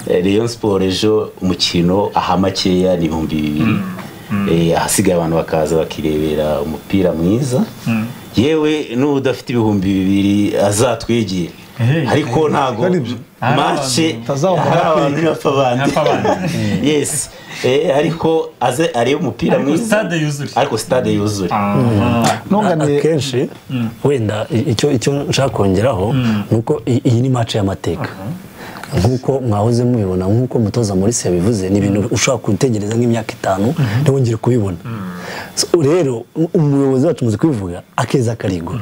Rayon Sport ejo umukino aha makeya ni 200 ahasigaye abantu bakaza bakirebera umupira mwiza yewe n'udafite 200 azatwegera ariko ntago match abantu n'apabana yes ariko aze ari umupira mwiza ariko stade yuzuri nongane kenshi wenda icyo nshaka kongeraho nuko iyi ni match y'amateka nkuko mwahoze mubibona nkuko mutoza Maurice yabivuze ni ibintu ushaka kutegereza nk'imyaka 5 ntibongere kubibona rero umuyobozi wacu muzi kubivuga akeza karigo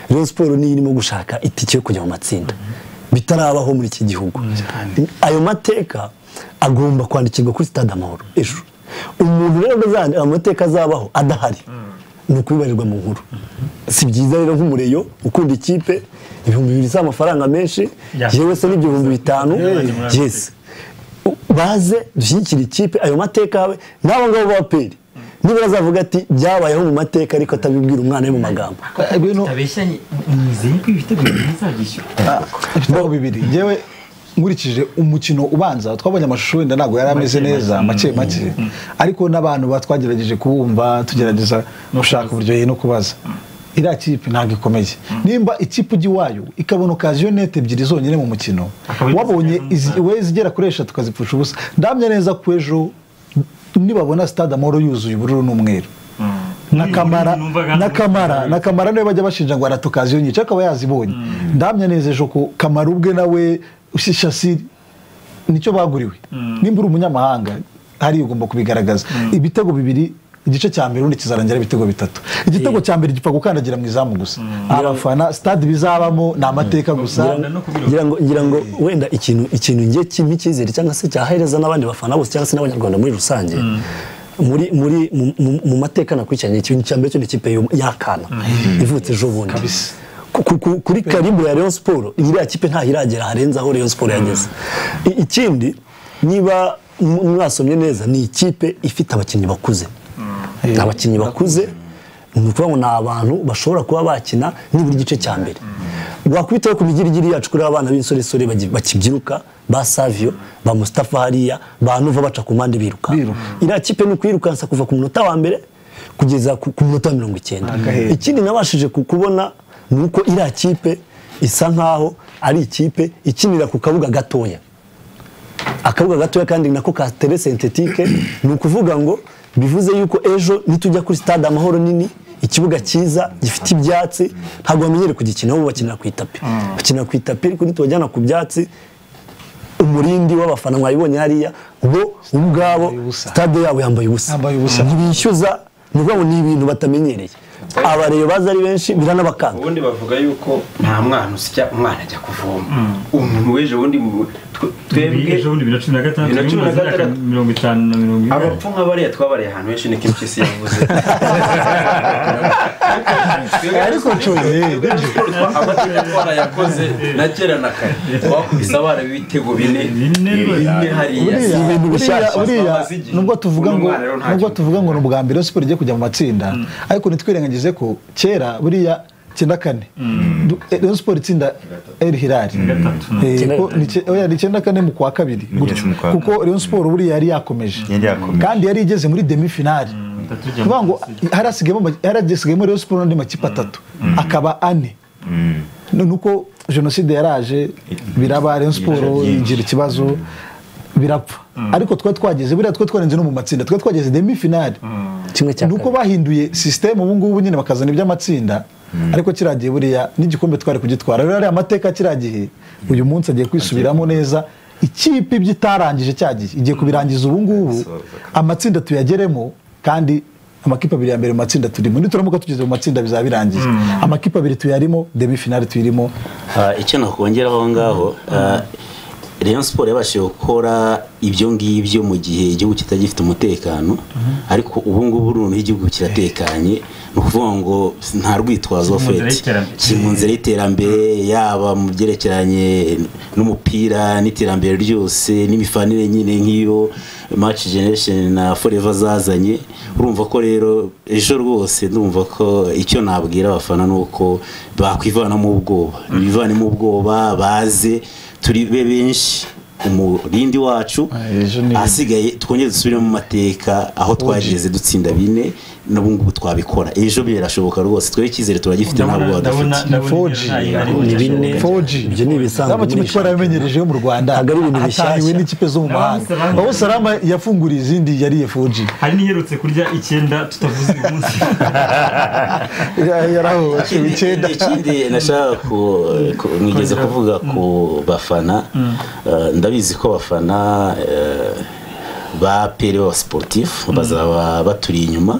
Rayon Sport ni irimo gushaka itike yo kujya mu matsinda bitarabaho muri iki gihugu ayo mateka agomba kwandikirwa kuri stade Amahoro ejo umuntu rero bazanye amateka azabaho adahari nukubibarirwa mu nkuru si byiza rero nk'umureyo ukunda ikipe 200 z'amafaranga menshi yewe se n'ibihumbi 5 yes baze dushyikira ikipe ayo mateka yawe nabo ngabo ba Peri niba bazavuga ati byabayeho mu mateka ariko atabibwira umwana we mu magambo tabeshanye nizeye ko ibitego bizagishyura bibiri yewe nkurikije umukino ubanza twabonye amashusho wenda ntago yari ameze neza make ariko n'abantu batwagerageje kubumva tugerageza gushaka uburyo no kubaza iriya kipe ntabwo ikomeye nimba ikipe ujya iwayo ikabona okaziyonete ebyiri zonyine mu mukino wabonye we zigera kuri 3 tukazipfusha ubusa ndamye neza ko ejo nibabona stade Amahoro yuzuye ubururu n'umweru na Kamara niwe bajya bashinja ngo aratokaziyo nyica akaba yazibonye ndamye neza ejo ko Kamara ubwe nawe ushishasiri nicyo baguriwe nimba uri umunyamahanga hari ugomba kubigaragaza ibitego bibiri igice cya mbere undi kizarangira ibitego 3 igitego cya mbere gipfa gukandagira mu izamu gusa abafana stade bizabamo na amateka gusa ngira ngo wenda ikintu ngiye cy'imikizere cyangwa se cyahereza n'abandi bafana bose cyangwa se n'abanyarwanda muri rusange mu mateka nakurikiranye ikintu cya mbere cyo ikipe y'akana ivutse ejo bundi kuri karibu ya Rayon Sport iriya kipe nta iragera harenza aho Rayon Sport yageze ikindi niba mwasomye neza ni ikipe ifite abakinnyi bakuze abakinnyi bakuze ni ukuvuga ngo ni abantu bashobora kuba bakina nibura igice cya mbere wakwitaho ku migirigiri yacu kuri abana b'insoresore bakibyiruka ba Savio ba Mustafa hariya ba Nova baca ku mpande biruka iriya kipe ni ukwirukansa kuva ku munota wa mbere kugeza ku minota 90. Ikindi nabashije kubona ni uko iriya kipe isa nkaho ari ikipe ikinira ku kabuga gatoya, akabuga gatoya kandi nako ka terre synthétique. Ni ukuvuga ngo bivuze yuko ejo nitujya kuri stade Amahoro nini, ikibuga cyiza gifite ibyatsi, ntabwo bamenyere kugikina, bo bakinira ku itapi, bakinira ku itapi. Ariko nitubajyana ku byatsi, umurindi w'abafana mwabibonye hariya, bo ubwabo stade yabo yambaye ubusa, ntibishyuza. Ni ukuvuga ngo ni ibintu batamenyereye. Abareba baza ari benshi biranabakanga. Ubundi bavuga yuko nta mwana usya umwana ajya kuvoma. Umuntu weje ubundi twebwe ejo bundi 2056 abapfu nk'abariya twabariye ahantu henshi niko impyisi yavuze. ariko coye amateka twarayakoze na kera na kare twakubise abana b'ibitego bine hariya. ibintu buriya nubwo tuvuga ngo n'ubwa mbere siporo igiye kujya mu matsinda, ariko nitwirengagize ko kera buriya 94 Rayon Sport itsinda El Hilal oya ni 94 mu kwa kabiri kuko Rayon Sport buriya yari yakomeje kandi yari igeze muri demi finale. Kuvuga ngo harasigayemo Rayon Sport n'andi makipe atatu akaba ane. Nuko jenoside yaraje biraba Rayon Sport ingira ikibazo birapfa, ariko twageze buriya twarenze no mu matsinda, twageze demi finale. Nuko bahinduye system ubu ngubu nyine bakazana iby'amatsinda, ariko kiragiye buriya n'igikombe twari kugitwara. Rero ari amateka kiragiye, uyu munsi agiye kwisubiramo neza. Ikipe ibyitarangije cyagiye igiye kubirangiza ubu ngubu, amatsinda tuyageremo, kandi amakipe abiri ya mbere mu matsinda turimo, nituramuka tugeze mu matsinda bizaba birangiye. Amakipe abiri tuyarimo, demi finale tuyirimo. Icyo nakongeraho ngaho, Rayon Sport yabashije gukora ibyo ngibyo mu gihe igihugu kitagifite umutekano, ariko ubu ngubu uruntu igihugu kiratekanye. Ni ukuvuga ngo nta rwitwazo fete mu nzira y'iterambere, yaba mu byerekeranye n'umupira n'iterambere ryose n'imifanire nyine nk'iyo Match Generation na Forever zazanye. Urumva ko rero ejo rwose ndumva ko icyo nabwira abafana nuko bakwivanamo ubwoba, bivanemo ubwoba, baze turi benshi umurindi wacu asigaye twongere dusubire mu mateka aho twageze dutsinda bine, n'ubu ngubu twabikora. Ejo birashoboka rwose, twe ikizere turagifite ntabwo badafite. 4G ibyo ni ibisanzwe mu kimwe twarabimenyereje mu Rwanda, hataniwe n'ikipe zo mu mahanga. Aho Salama yafunguriye izindi yariye 4G. Hari niherutse kurya 9 tutavuze uyu munsi. Yaraho 9. Ikindi nashaka mwigeze kuvuga ku bafana, ndabizi ko bafana ba Pere Sportif bazaba baturi inyuma,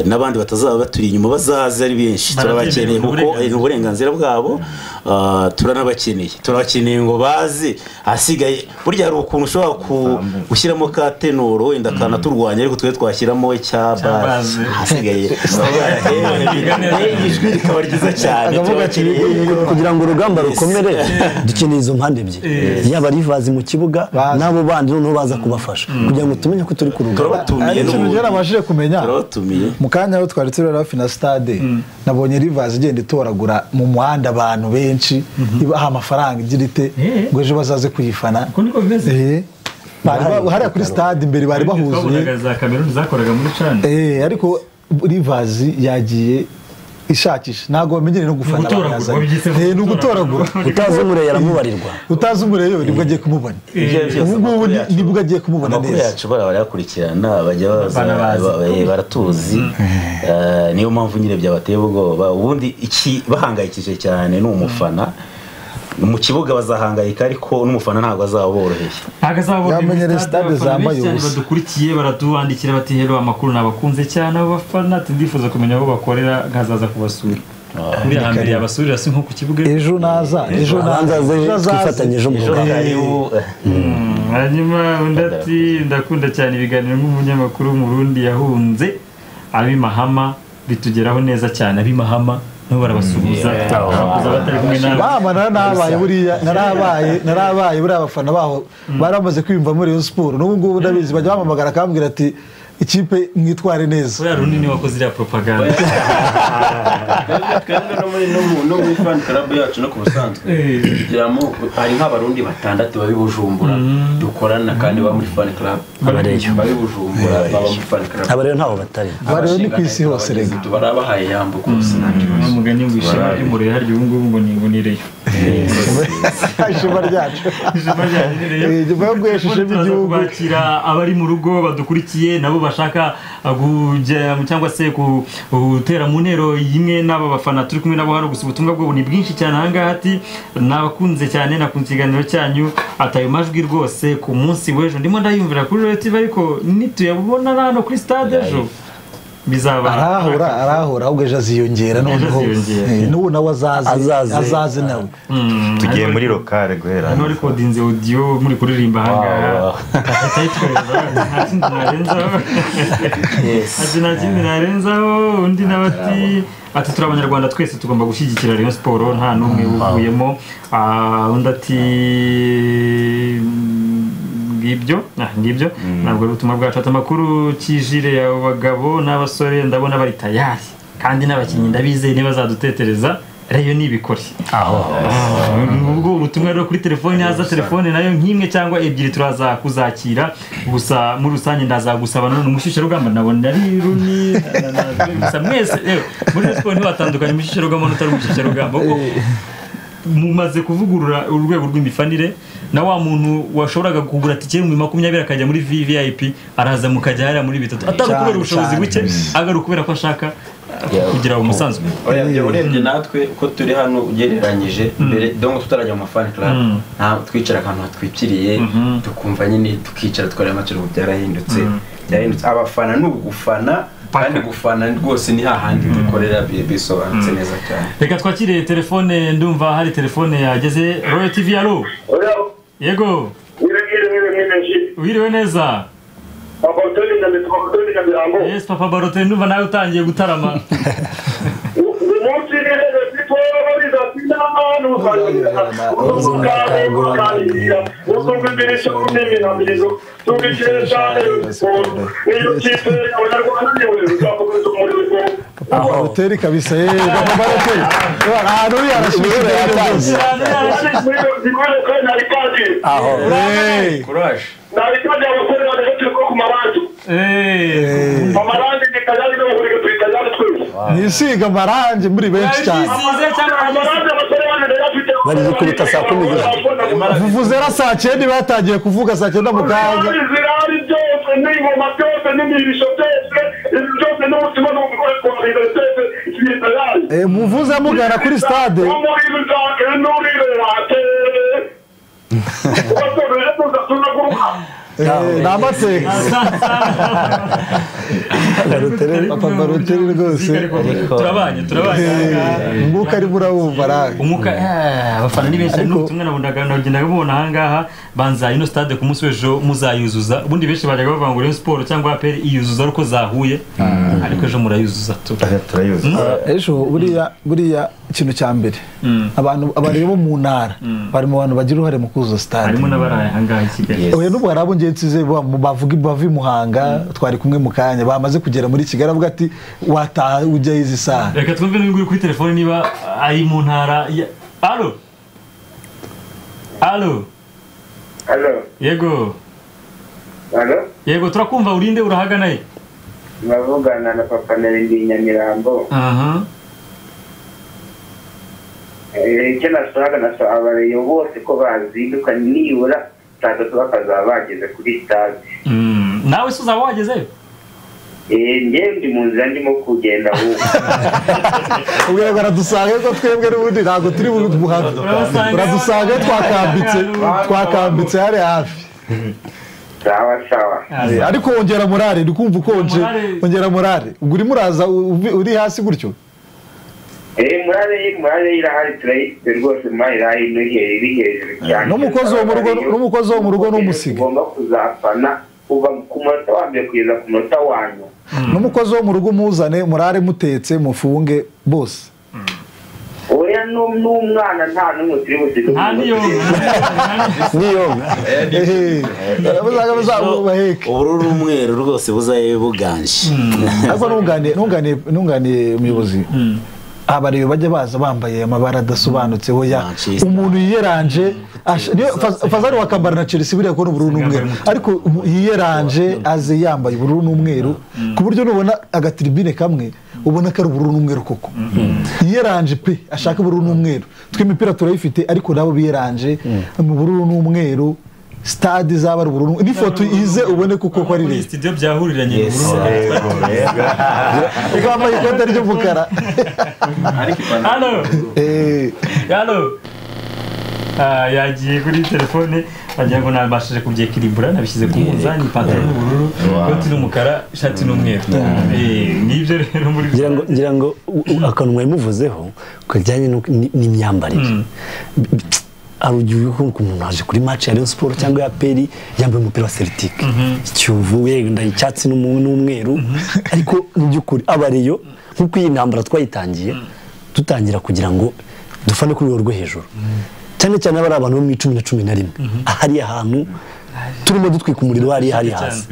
n'abandi batazaba baturi inyuma bazaza ari benshi. Turabakeneye kuko ari uburenganzira bwabo, turabakeneye ngo baze. Asigaye burya hari ukuntu ushobora gushyiramo ka tenoro wenda kana turwanya, ariko twe twashyiramo cy'abazi. Asigaye ijwi rikaba ryiza cyane. Kugira ngo urugamba rukomere dukeneye izo mpande ebyiri, yaba rivazi mu kibuga nabo bandi noneho baza kubafasha kugira ngo tumenye ko turi ku rugamba. Ikintu yarabashije kumenya mu kanya aho twari turi hafi na stade, nabonye rivazi igenda itoragura mu muhanda abantu benshi, ibaha amafaranga igira ite ngo ejo bazaze kuyifana. Hariya kuri stade imbere bari bahuzuye za Cameroon zakoraga muri Chane, ariko rivazi yagiye ishakisha, ntabwo bamenyere no gufana abazanye. Ni ugutoragura, utazi umure yaramubarirwa, utazi umure yo nibwo agiye kumubona. Ubu nibwo agiye kumubona neza. Amakuru yacu barakurikirana, bajya baratuzi, niyo mpamvu nyine byabateye ubwoba. Ubundi iki bahangayikije cyane ni umufana. Mu kibuga bazahangayika, ariko n'umufana ntabwo azaboroheye. Yamenyere stade zambaye ubusa. Badukurikiye baratuandikira bati hero amakuru nabakunze cyane abafana, ndifuza kumenya aho bakorera nkazaza kubasura. Muri hambere yabasurira si nko ku kibuga. Ejo naza twifatanye ejo mu rugamba. Hanyuma undati ndakunda cyane ibiganiro nk'umunyamakuru w'Umurundi yahunze abimahama, bitugeraho neza cyane. Abimahama no barabasuhuza batari kumwe nawe. Narabaye buriya narabaye buriya abafana baho baramaze kwiyumva muri Rayon Sport. N'ubu ngubu ndabizi bajya bamamagara akambwira ati ikipe mwitware neza oya runini wakoze iriya propaganda kandi no muri fan club yacu no ku busanzwe giramo hari nk'abarundi batandatu babi Bujumbura dukorana kandi ba muri fan club babi Bujumbura baba muri fan club aba rero ntaho batari rero ni ku isi hose rega barabahaye yambo ku busanzwe umugani ngo ishema ry'umurere haryo ubu ngubu ngo nireyo ishema ryacu nyuma yo guhesha ishema igihugu bakira abari mu rugo badukurikiye nabo bashaka kujya cyangwa se gutera mu ntero yimwe n'aba bafana turi kumwe nabo hano gusa ubutumwa bwo ni bwinshi cyane ahangaha ati nabakunze cyane nakunze ikiganiro cyanyu atayo majwi rwose ku munsi w'ejo ndimo ndayumvira kuri Radio TV ariko nituyabona hano kuri stade ejo bizaba arahura ahubwo ejo aziyongera noneho n'ubu nawe azaze nawe tugiye muri lokale guhera hano recordinze audio muri kuririmba ahangaha nta kindi narenzaho undi nabati ati turi abanyarwanda twese tugomba gushyigikira Rayon Sport nta n'umwe uvuyemo undi ati ngibyo ntabwo ubutumwa bwacu ati amakuru kijire abagabo n'abasore ndabona bari tayari kandi n'abakinnyi ndabizeye niba zadutetereza Rayon nibikore ubwo ubutumwa rero kuri telefone haza telefone nayo nk'imwe cyangwa ebyiri turaza kuzakira gusa muri rusange ndazagusaba none umushyushye rugamba nabona ari runi gusa mwese muri sport ntiwatandukanye umushyushye rugamba n'utari umushyushye rugamba mumaze kuvugurura urwego rw'imifanire na wa muntu washoboraga kugura tike mu 20 akajya muri VIP araza mukajya hariya muri bitatu atari kubera ubushobozi buke agaruka kubera ko ashaka kugira umusanzwe urebye natwe uko turi hano ugereranyije mbere donc tutarajya mu fan club nta twicara akantu hatwikiriye tukumva nyine tukicara twareba match ubu byarahindutse abafana n'ugufana kandi gufana rwose ni hahandi dukorera bisobanutse neza cyane reka twakire telefone ndumva hari telefone yageze Royal TV allo yego wiriwe neza yes papa Baroteli ndumva nawe utangiye gutarama Baroteli kabisa Baroteli ahantu uri arashimira yatanze courage nabikaje abasore badafite ko ku marangi amarangi nikajali no buri twitajali twese nisiga amarangi muri benshi cyane amarangi abasore badafite bari kubita saa 10 vuvuzera saa 9 batangiye kuvuga saa 9 mu kanya zirari byose n'ingoma byose n'imirisho byose byose n'umutima n'ubukore kwa universite twitajali muvuze mugana kuri stade muri bizake n'urire wate n'amateka Baroteli rwose turabanye umwuka ari burawumva araga umwuka abafana ni benshi n'ubutumwa nabundaga nagendaga mubona ahangaha banza ino stade ku munsi w'ejo muzayuzuza ubundi benshi bajyaga bavuga ngo Rayon Sport cyangwa APR iyuzuza uko zahuye ariko ejo murayuzuza turayuzuza ejo buriya ikintu cya mbere abantu abareba mu ntara bari mu bantu bagira uruhare mu kuzuza stade harimo n'abaraye ahangaha i Kigali oya n'ubwo harabo ngenzize bavuga bavi Muhanga twari kumwe mu kanya bamaze kugera muri Kigali avuga ati wataha ujya izi saha reka twumve n'inguri kuri telefone niba ari mu ntara allo yego turakumva urinde urahagana he bavugana na papa Nendi Nyamirambo icyo nasaba abareyo bose ko bazinduka nibura saa 3 bakazaba bageze kuri stade nawe se uzaba wagezeyo njyewe ndi mu nzira ndimo kugenda ubwo baradusanga ko twebwe n'ubundi ntabwo turi buhaga baradusanga twakambitse hari hafi sawa ariko wongera morale ndi kumva ukonje wongera morale ubwo uri muraza uri hasi gutyo morale irahari turayifite rwose morale iri hejuru cyane n'umukozi wo mu rugo n'umusiga ugomba kuzafana kuva ku munota wa mbere kugeza ku munota wa nyuma n'umukozi wo mu rugo umuzane murare mutetse mufunge bose oya n'umwana nta n'umwe turi busiga nta niyo bazabaheke ubururu n'umweru rwose buzaye buganje ariko ntungane umuyobozi abarebe bajya baza bambaye amabara adasobanutse hoya umuntu yiyeranje Fazari wakambara na Chelsea biriya ko ubururu n'umweru ariko yiyeranje aze yambaye ubururu n'umweru ku buryo nubona agatribune kamwe ubona ko ari ubururu n'umweru koko yiyeranje pe ashaka ubururu n'umweru tw'imipira turayifite ariko nabo biyeranje mu bururu n'umweru stade zaba ubururu ni foto ize ubone kuko ko ari muri studio byahuriranye ubururu igamba ikote ry'umukara Halo Halo yagiye kuri telefone agira ngo nabashije kubyekiribura nabishyize ku munzani ipantaro y'ubururu ikoti n'umukara ishati n'umweru nibyo rero muri ngira ngo akantu mwayimuvuzeho kajyanye n'imyambarire arugiye ko umuntu aje kuri match ya Rayon Sport cyangwa ya Peri yambaye umupira wa Celtic Kiyovu wenda icyatsi n'umweru ariko mu by'ukuri abareyo nkuko iyi ntambara twayitangiye dutangira kugira ngo dufane kuri rwo hejuru cyane cyane abari abantu bo mu 10-11 ahari ahantu turimo dutwika umuriro hari hasi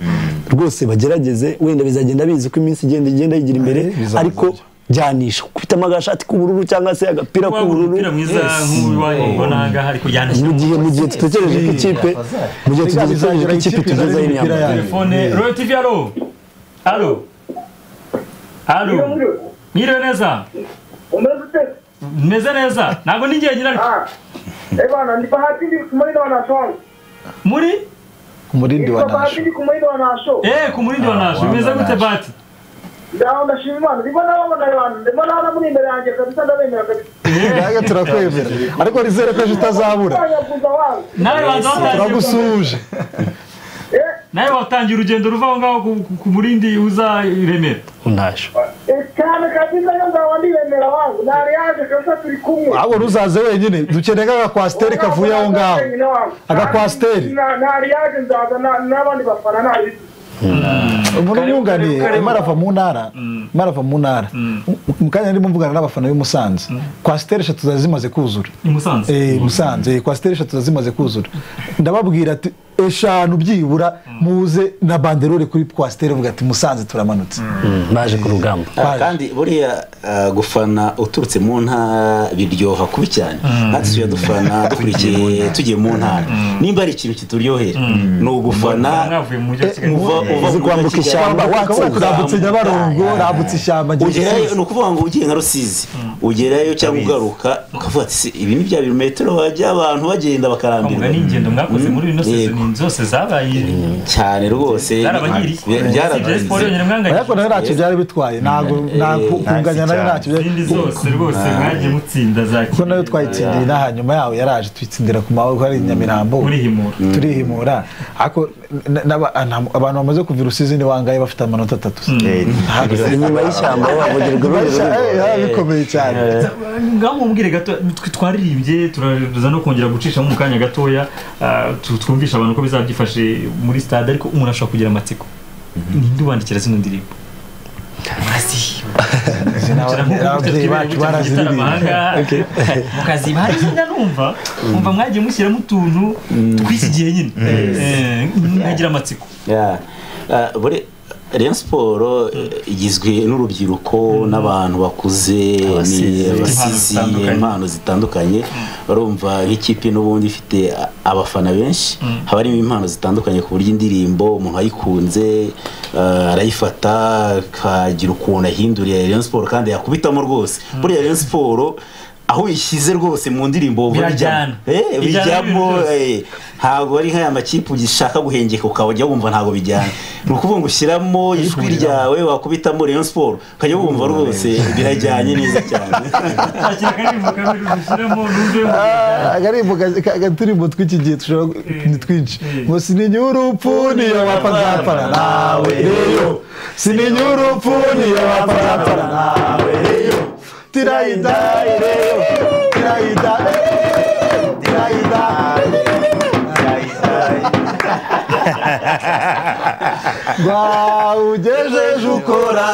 rwose bagerageze wenda bizagenda bizi ko iminsi igenda yigira imbere ariko jyanisha kupita magashati k'ubururu cyangwa se agapira k'ubururu umupira mwiza nk'uwango nanga hari kujyanisha mu gihe tutegereje ko ikipe tugezeho imyambaro telefone Royal TV alo mwiriwe neza meze neza ntabwo ningiye nyina bana ndi bahati ndi kumurindi wa nasho muri kumurindi wa nasho ku murindi wa nasho meze gute bati ndaho ndashima Imana ndibona babona abantu ndibona muri imbere yanjye kabisa ndabemera kabisa yaga turakwemera ariko rizere ko utazabura nawe watangiye turagusuje nawe watangiye urugendo ruva aho ngaho ku murindi uza Remera unasho cyane kabisa nzawa ndibemera wangu nari yaje kabisa turi kumwe abo ruzaze wenyine dukeneye agakwasteri kavuye aho ngaho agakwasteri nari yaje nzaza n'abandi bafana nabi umuntu yunganiye marava mu ntara mukanya ndimo mvugana n'abafana b'Umusanze kwasteri 3 tuzazimaze kuzura Musanze kwasteri 3 tuzazimaze kuzura ndababwira ati 5 byibura muze na banderole kuri kwasteri uvuga ati Musanze turamanutse baje ku rugamba kandi buriya gufana uturutse mu ntara biryoha kubi cyane natwe dufana dukurikiye tugiye mu ntara nimba ari ikintu kituryohera no gufana kwambuka ishyamba watse Nyabarongo rabutse ishyamba ugerayo no kuvuga ngo ugiye nka Rusizi ugerayo cyangwa ugaruka ukavuga ati ibi ni bya birometero bajya abantu bagenda bakarambirwa n'ingendo mwakoze muri bino season zose zabaye cyane rwose ariko nayo ntacyo byari bitwaye ntago kunganya nayo ntacyo byari zose rwose mwagiye mutsinda zaki ko nayo twayitsindiye na nyuma yaho yaraje twitsindira ku mahoro hari Nyamirambo turihimura ariko abantu bamaze kuva Rusizi ni wangaye bafite amanota 3 inyuma y'ishyamba bavugerwa bikomeye cyane ngamumbwire gato twaririmbye turaza no kongera gucisha mu kanya gatoya twumvisha abantu ko bizabyifashe muri stade ariko umuntu ashobora kugira amatsiko ninde wandikira zino ndirimbo ababyeyi bacu baraziririmba mukazi barinda numva mwagiye mushyiramo utuntu tw'iki nyine nkagira amatsiko Rayon Sport igizwe n'urubyiruko n'abantu bakuze abasizi impano zitandukanye barumva nk'ikipe n'ubundi ifite abafana benshi haba harimo impano zitandukanye ku buryo indirimbo umuntu ayikunze arayifata akagira ukuntu ahinduriye Rayon Sport kandi yakubitamo rwose buriya Rayon Sport aho ishyize rwose mu ndirimbo bijyamo ntabwo ari nk'aya makipe ugishaka guhengeka ukajya wumva ntabwo bijyana ni ukuvuga ngo ushyiramo ijwi ryawe wakubitamo Rayon Sport ukajya wumva rwose birajyanye neza cyane agaturimo tw'iki gihe ni twinshi ngo sininya urupfu niyo wapfa nzapfana nawe reyo sininya urupfu niyo wapfa nzapfana nawe reyo tiraida ugejeje ukora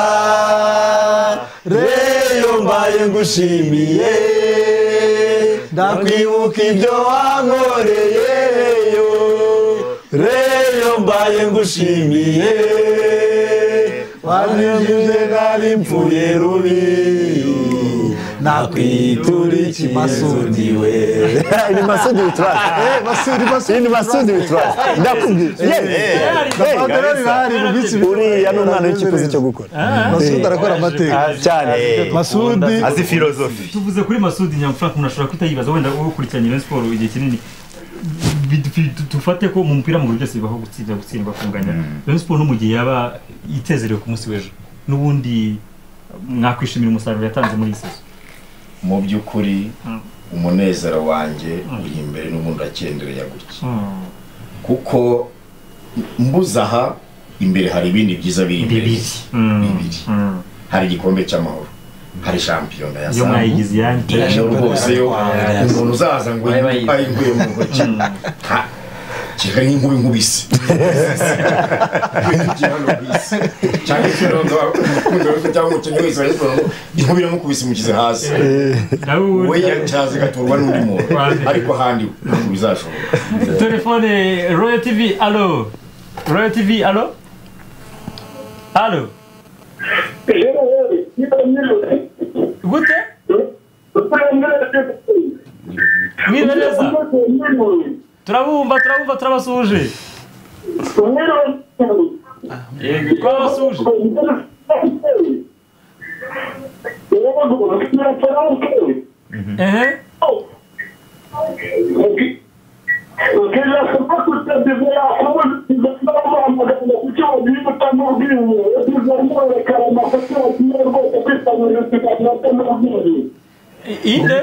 reyo mbaye ngushimiye ndakwibuka ibyo wankoreyeyo reyo mbaye ngushimiye wanijije nari mpfuye rubi nakwitura iki Masudi we ni Masudi witrust ni Masudi witrust ndakubwiye uriya ni umwana w'ikikuzi cyo gukora Masudi arakora amateka cyane Masudi azi filozofi. tuvuze kuri Masudi Nyamfrank umuntu ashobora kwita yibaza wenda ukurikiranye Rayon Sport igihe kinini dufate ko mu mupira mu byose bibaho gutsindwa kunganya Rayon Sport no mu gihe yaba itezerewe ku munsi w'ejo n'ubundi mwakwishimira umusaruro yatanze muri iyi season. Mu by'ukuri umunezero wanjye uri imbere n'ubundi akendereye gutya kuko mbuzaha imbere hari ibindi byiza biri imbere bibiri hari igikombe cy'amahoro hari shampiyona ya yo mwayigize yanjye rwose yo umuntu uzaza ngo ayiguye mu ntoki kika nk'inkubi nkubise cyane cyane cyangwa umukinnyi wese wayisoro inkubi iramukubise imukize hasi we yacaze gaturwa n'undi muntu ariko handi bizashoboka. Telefone Royal TV allo Royal TV allo allo gute mwibeleza turabumva turabasuje twabasuje inde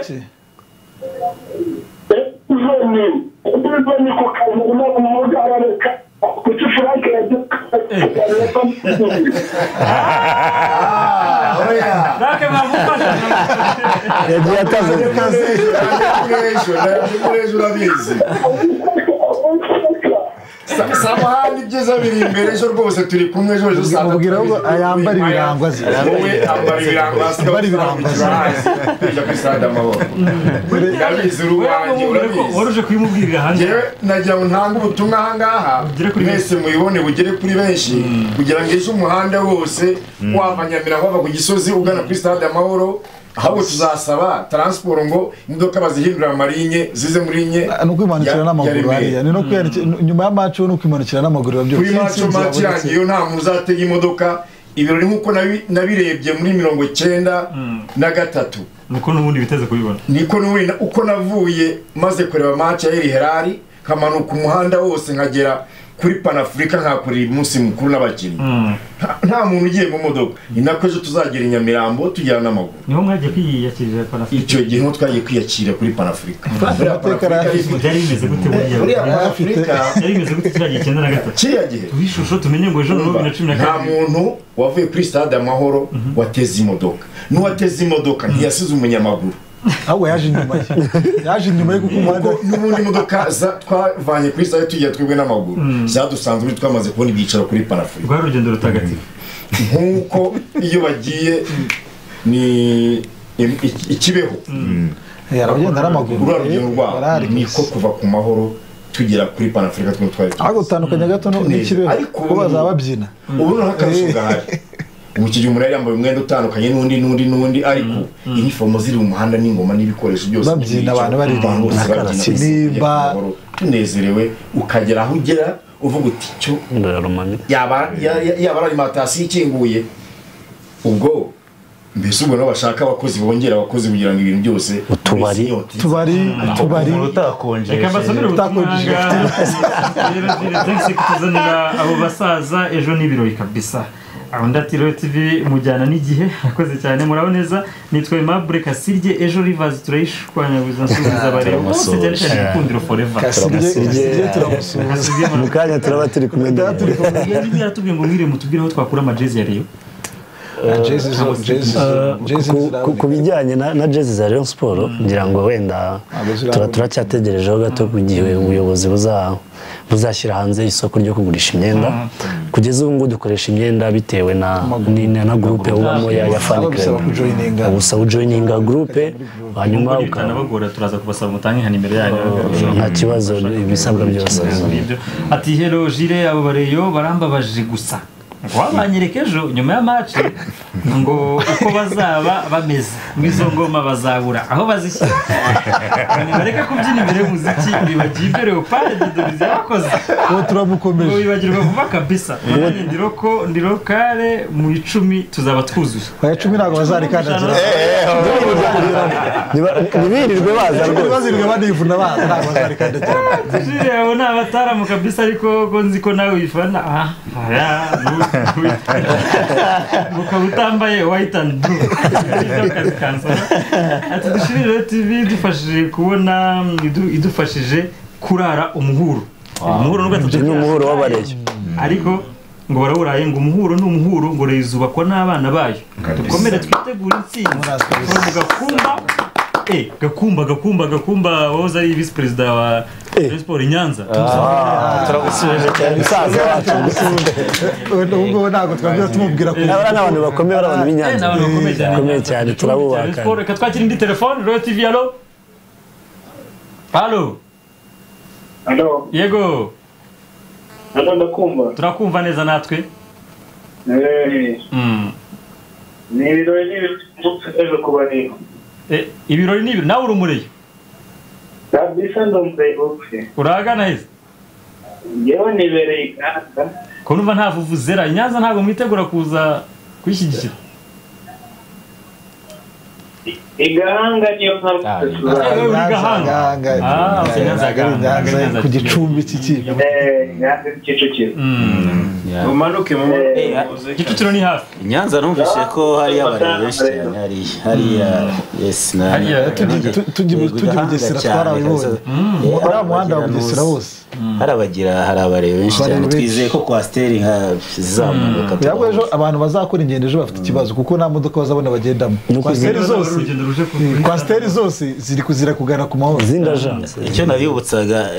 yagiye ataze samahani ibyiza biri imbere ejo rwose turi kumwe ejo mubwira ko ayambara ibirangwa ze wowe ambara ibirangwa ambara ibirangwa kujya ku stade amahoro ndabizi uruwanjye urabizi waruje kuyimubwirira hanze nagira ngo ntange ubutumwa ahangaha mwese muyibone bugere kuri benshi kugira ngo ejo umuhanda wose wava Nyamirambo wava ku Gisozi ugana kuri stade amahoro ahubwo tuzasaba transport ngo imodoka bazihindura amarinye zize muri nye no kwimanukira n'amaguru hariya ni no nyuma ya match no kwimanukira n'amaguru byo kuri match yangiye nta muntu uzatega imodoka ibirori nkuko nabirebye muri 93 niko nubundi biteze kubibona niko nubundi uko navuye maze kureba match ya El Hilal kamanuka umuhanda wose nkagera kuri Panafrica nkakorera umunsi mukuru n'abakinnyi nta muntu ugiye mu modoka inako ejo tuzagera Nyamirambo tugera n'amaguru niho mwagiye kwiyakirira Panafrica icyo gihe nko twagiye kwiyakira kuri Panafrica byari bimeze gute byari bimeze gute cyagiye 93 kiriya gihe tubishusho tumenye ngo ejo 2012 nta muntu wavuye kuri stade amahoro wateze imodoka n'uwateze imodoka ntiyasize umunyamaguru ahubwo yaje inyuma yo kukumada n'ubundi imodoka twavanye kuri stade tugiye twebwe n'amaguru zadusanzwe twamaze kubona ibyicaro kuri Panafrica rwa rugendo rutagatifu nkuko iyo bagiye ni ikibeho yaragenda n'amaguru urugendo rwa niko kuva ku mahoro tugera kuri Panafrica twari ahubwo utandukanye gato n'ikibeho ariko bazaba babyina ubu no hakarushye gahari umukiriya umuntu yari yambaye umwenda utandukanye n'undi ariko inifomo ziri mu muhanda n'ingoma n'ibikoresho byose babyina abantu baririmba tunezerewe ukagera aho ugera uvuga uti cyo yaba ari alimentation ikinguye ubwo mbese ubwo no bashaka abakozi bongera abakozi kugira ngo ibintu byose tubari utakonje reka mbasomere utakonje tuzanira abo basaza ejo n'ibirori kabisa aho ndatiro TV mujyana n'igihe akoze cyane muraboneza nitwa Aimable Kasirye ejo Rivers turayishwanyaguza nsubiza bareba bose cyane cyane ikundiro forever Kasirye turamusura mukanya turaba turi kumwe yaratubwiye ngo mwire mutubwire aho twakura amajezi ya Rayon ku bijyanye na jezi za Rayon Sport ngira ngo wenda turacyategerejeho gato ku gihe ubuyobozi buzashyira hanze isoko ryo kugurisha imyenda kugeza ubu ngubu dukoresha imyenda bitewe na groupe ubamo ya fan club usaba ujoininga groupe hanyuma ukanabagora turaza kubasaba mutange nka nimero yanyu nta kibazo ibisabwa byose ati hello Jire abo bareyo barambabaje gusa wabanyereka ejo nyuma ya match ngo uko bazaba bameze mwizo ngoma bazabura aho bazishyira bareka kubyina imbere y'umuziki bibagiye imbere Leopard Dorize yakoze turamukomeje wibagirwa vuba kabisa ndirokare mu 10 tuzaba twuzuye aya 10 ntago bazarikandagira nibirirwe bazirirwe banivuna baza ntago bazarikandagira Jire abo nabataramu kabisa ariko ko nzi ko nawe wifana mukaba utambaye white and blue ati dushirire TV dufashije kubona idufashije kurara umuhuro n'umuhuro w'abareyo ariko ngo barawuraye ngo umuhuro n'umuhuro ngo rezubakwa n'abana bayo dukomere twitegura intsinzi Gakumba wahoze ari vice president wa Sport Nyanza turagusubije cyane musaza wacu ubwo ntago twabwira tumubwira ko n'abantu bakomeye abantu b'Inyanza bakomeye cyane turabubaka reka twakira indi telefone Royal TV allo yego ndakumva turakumva neza natwe ni ibirori ejo kubareba ibirori n'ibiro nawe urumureye kabisa ndumve bupfe uragana heza yewe nibereye Uganda ko numva nta vuvuzera Nyanza ntabwo mwitegura kuza kwishyigikira igahanga niyo mpamvu igahanga ku gicumbi cy'ikipe Nyanza Kicukiro umanuke mu Kicukiro ni hafi Nyanza numvise ko hari abantu benshi cyane hariya yes na tujye Bugesera twarabibonye uriya muhanda wa Bugesera wose hari abareba benshi cyane twizeye ko kwasteri nka zizamuka yabwo ejo abantu bazakora ingendo ejo bafite ikibazo kuko nta modoka bazabona bagendamo kwasteri zose ziri kuzira kugana ku mahoro icyo nabibutsaga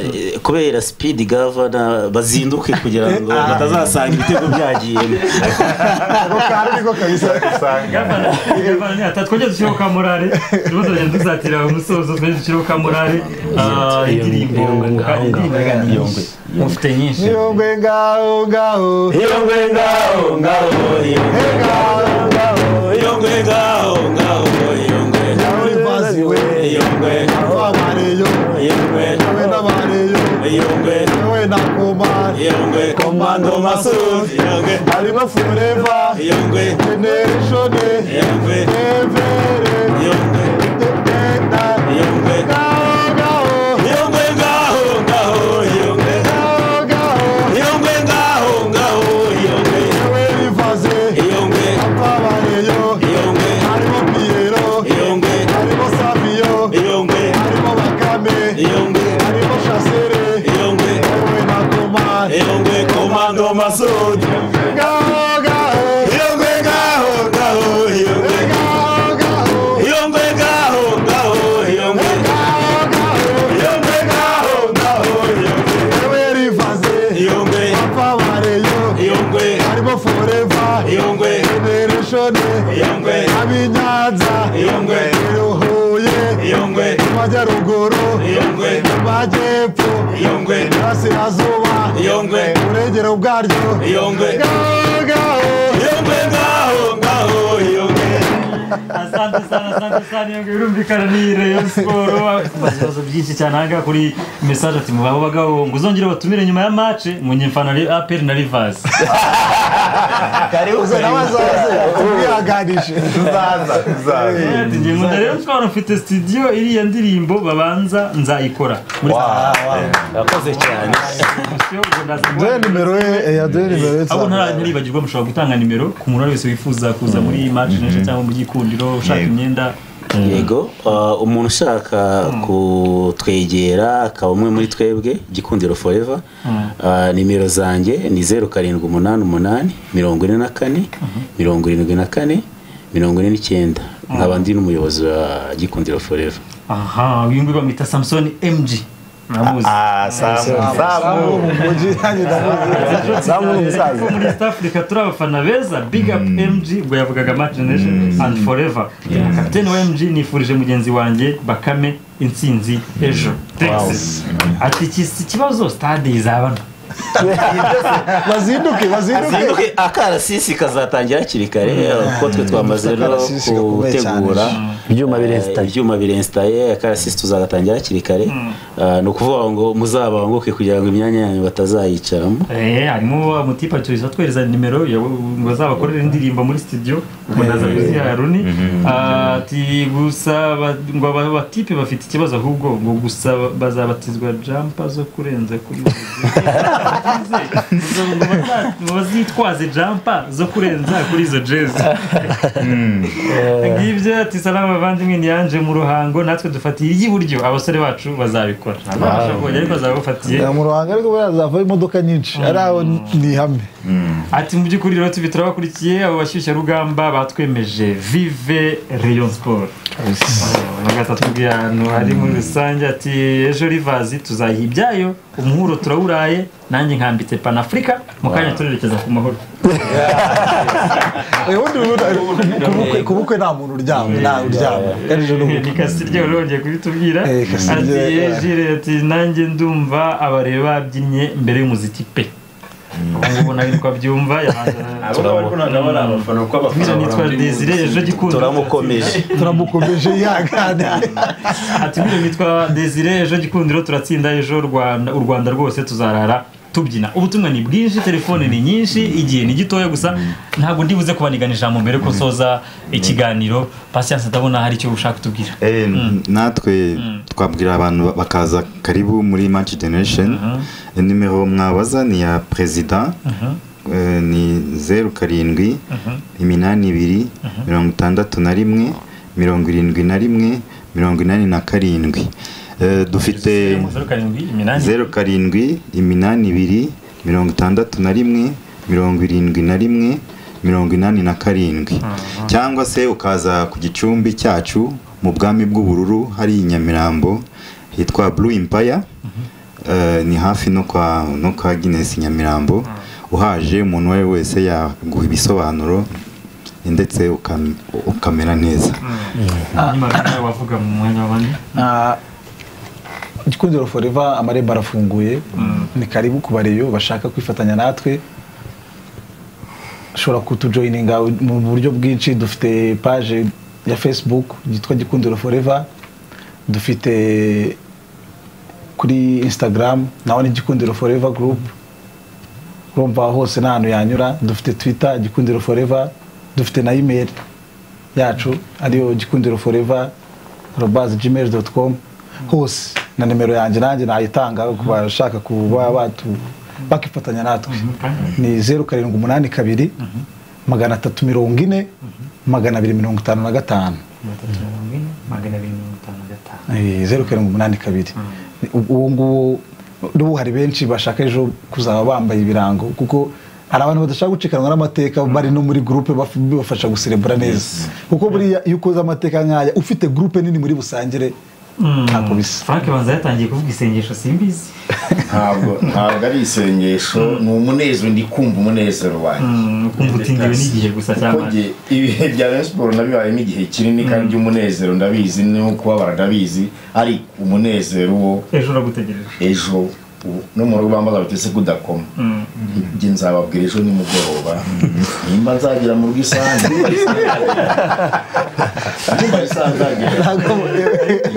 kubera speed governor bazinduke kugira ngo batazasanga ibitego byagiyemo ariko kabisa governor atatwongeza dushyiraho ka morale tuba tugenda dusatira umusozo twese dushyiraho ka morale indirimbo mufite nyinshi Yongwe ngaho Yongwe ngaho Yongwe abareyo Yongwe n'abareyo Yongwe na Komando Masud harimo Forever Generation Masud Abinyanza Ruhuye Majyaruguru Majyepfo Burasirazuba Burengero bwaryo asante sana Yongwe birumvikana ni Rayon Sport bazo byinshi cyane hanga kuri message ati mubabo bagabo ngo uzongere batumire nyuma ya match mu nyimfana APR na Rivers karibu nabaza tubihaganishe tuzaza ndi mu Rayon Sport mfite studio iri ya ndirimbo babanza nzayikora muri yakoze cyane nimero ya nimero abo ntaribagirwa mushobora gutanga nimero ku muntu wese wifuza kuza muri match cyangwa mu gikundiro ushaka imyenda yego umuntu ushaka kutwegera akaba umwe muri twebwe Gikundiro Forever nimero zanjye ni 0788 44 74 49 nkaba ndi n'umuyobozi wa Gikundiro Forever. Aha, uyu nguyu bamwita Samson MG. Samu umusaza muri East Africa turi abafana beza, big up MG ubwo yavugaga Match Generation and Forever. Kapiteni wa MG nifurije mugenzi wanjye Bakame intsinzi ejo. Ati ikibazo stade izabana bazinduke akarasisi kazatangira hakiri kare kuko twe twamaze no gutegura ibyuma birenstaye akarasisi tuzagatangira hakiri kare no kuvuga ngo muzabanguke kugira ngo imyanya yanyu batazayicaramo harimo umutipa cyose atwereza nimero bazabakorera indirimbo muri studio kubandaza bizi Haruni ati gusa ngo abatipe bafite ikibazo ahubwo ngo gusa bazabatizwa jumper zo kurenza kuri bazitwaze jumper zo kurenza kuri izo jezi ngibyo ati salama bavandimwe ni yanje mu ruhango natwe dufatiye iburyo abasore bacu bazabikora abashaka ariko bazabafatiye mu ruhango ariko bazava imodoka nyinshi ari aho ni hamwe ati mu by'ukuri rero tubitira bakurikiye abo bashyushya rugamba batwemeje vive Rayon Sport gatatu bw'ahantu hari muri rusange ati ejo Rivers tuzahibyayo umuhuro turawuraye nanjye nkambitse Panafrica mu kanya turerekeza ku mahoro kubukwe nta muntu uryama ni Kasirye urongeye kubitubwira ati nanjye ndumva abareba babyinnye mbere y'umuziki pe ubona ko byumva nitwa Desire ejo Gikundiro turamukomeje yagana ati nitwa Desire ejo Gikundiro turatsinda ejo u Rwanda rwose tuzarara tubyina. Ubutumwa ni bwinshi, telefone ni nyinshi, igihe ni gitoya gusa ntabwo ndibuze kubaniganisha mu mbere ko soza ikiganiro. Patience ndabona hari icyo ushaka kutubwira. Natwe twabwira abantu bakaza karibu muri Match Generation. Nimero mwabaza ni ya president ni 07 82 61 71 87 dufite 07 82 61 71 87 cyangwa se ukaza ku gicumbi cyacu mu bwami bw'ubururu hari Nyamirambo hitwa Blue Empire ni hafi no kwa Guinness Nyamirambo. Uhaje umuntu wawe wese yaguha ibisobanuro ndetse ukamera neza. Wavuga mu mwanya wabandi Gikundiro Forever amarembo arafunguye, ni karibu ku bareyo bashaka kwifatanya natwe. Ushobora kutujoininga mu buryo bwinshi. Dufite page ya Facebook yitwa Gikundiro Forever, dufite kuri Instagram naho ni Gikundiro Forever group, urumva hose nta hantu yanyura. Dufite Twitter Gikundiro Forever, dufite na email yacu ariyo gikundiroforever@gmail.com. hose na nimero yanjye nanjye nayitanga ku bashaka kuba bakifatanya natwe. Ni 0782 340 255 0782. ubu ngubu n'ubu hari benshi bashaka ejo kuzaba bambaye ibirango, kuko hari abantu badashaka gucikanwa n'amateka bari no muri groupe bafasha guserebura neza, kuko buriya iyo ukoze amateka nk'aya ufite groupe nini muri busangire ntabwo bisa. Frank banza yatangiye kuvuga isengesho simbizi. Ntabwo ari isengesho, ni umunezero. Ndi kumva umunezero wanjye, kumva utindiwe n'igihe gusa cyangwa ibihe bya Rayon Sport nabibaye n'igihe kinini, kandi umunezero ndabizi no kubabara ndabizi, ari umunezero wo ejo uragutegereje. Ejo no mu rugo bambaza batese kudakoma, njye nzababwira ejo nimugoroba nimba nzagira mu rw'isange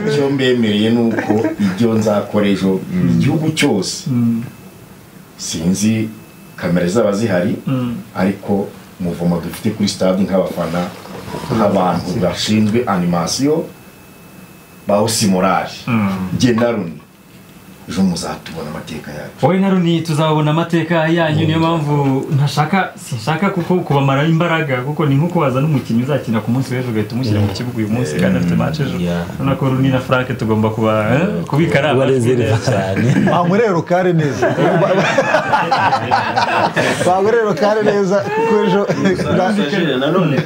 icyo mbemereye nuko ibyo nzakora ejo igihugu cyose, sinzi kamera zaba zihari, ariko umuvumo dufite kuri stade nk'abafana, nk'abantu bashinzwe animation baho simorari General ejo muzatubona amateka yacu wowe na Runi tuzabona amateka yanyu niyo mpamvu sinshaka kuko kubamara imbaraga kuko ni nkuko waza n'umukinnyi uzakina ku munsi w'ejo ugahita umushyira mu kibuga uyu munsi kandi afite match ejo urabona ko Runi na Frank tugomba kubika cyane rero kare neza rero kare neza kuko ejo nanone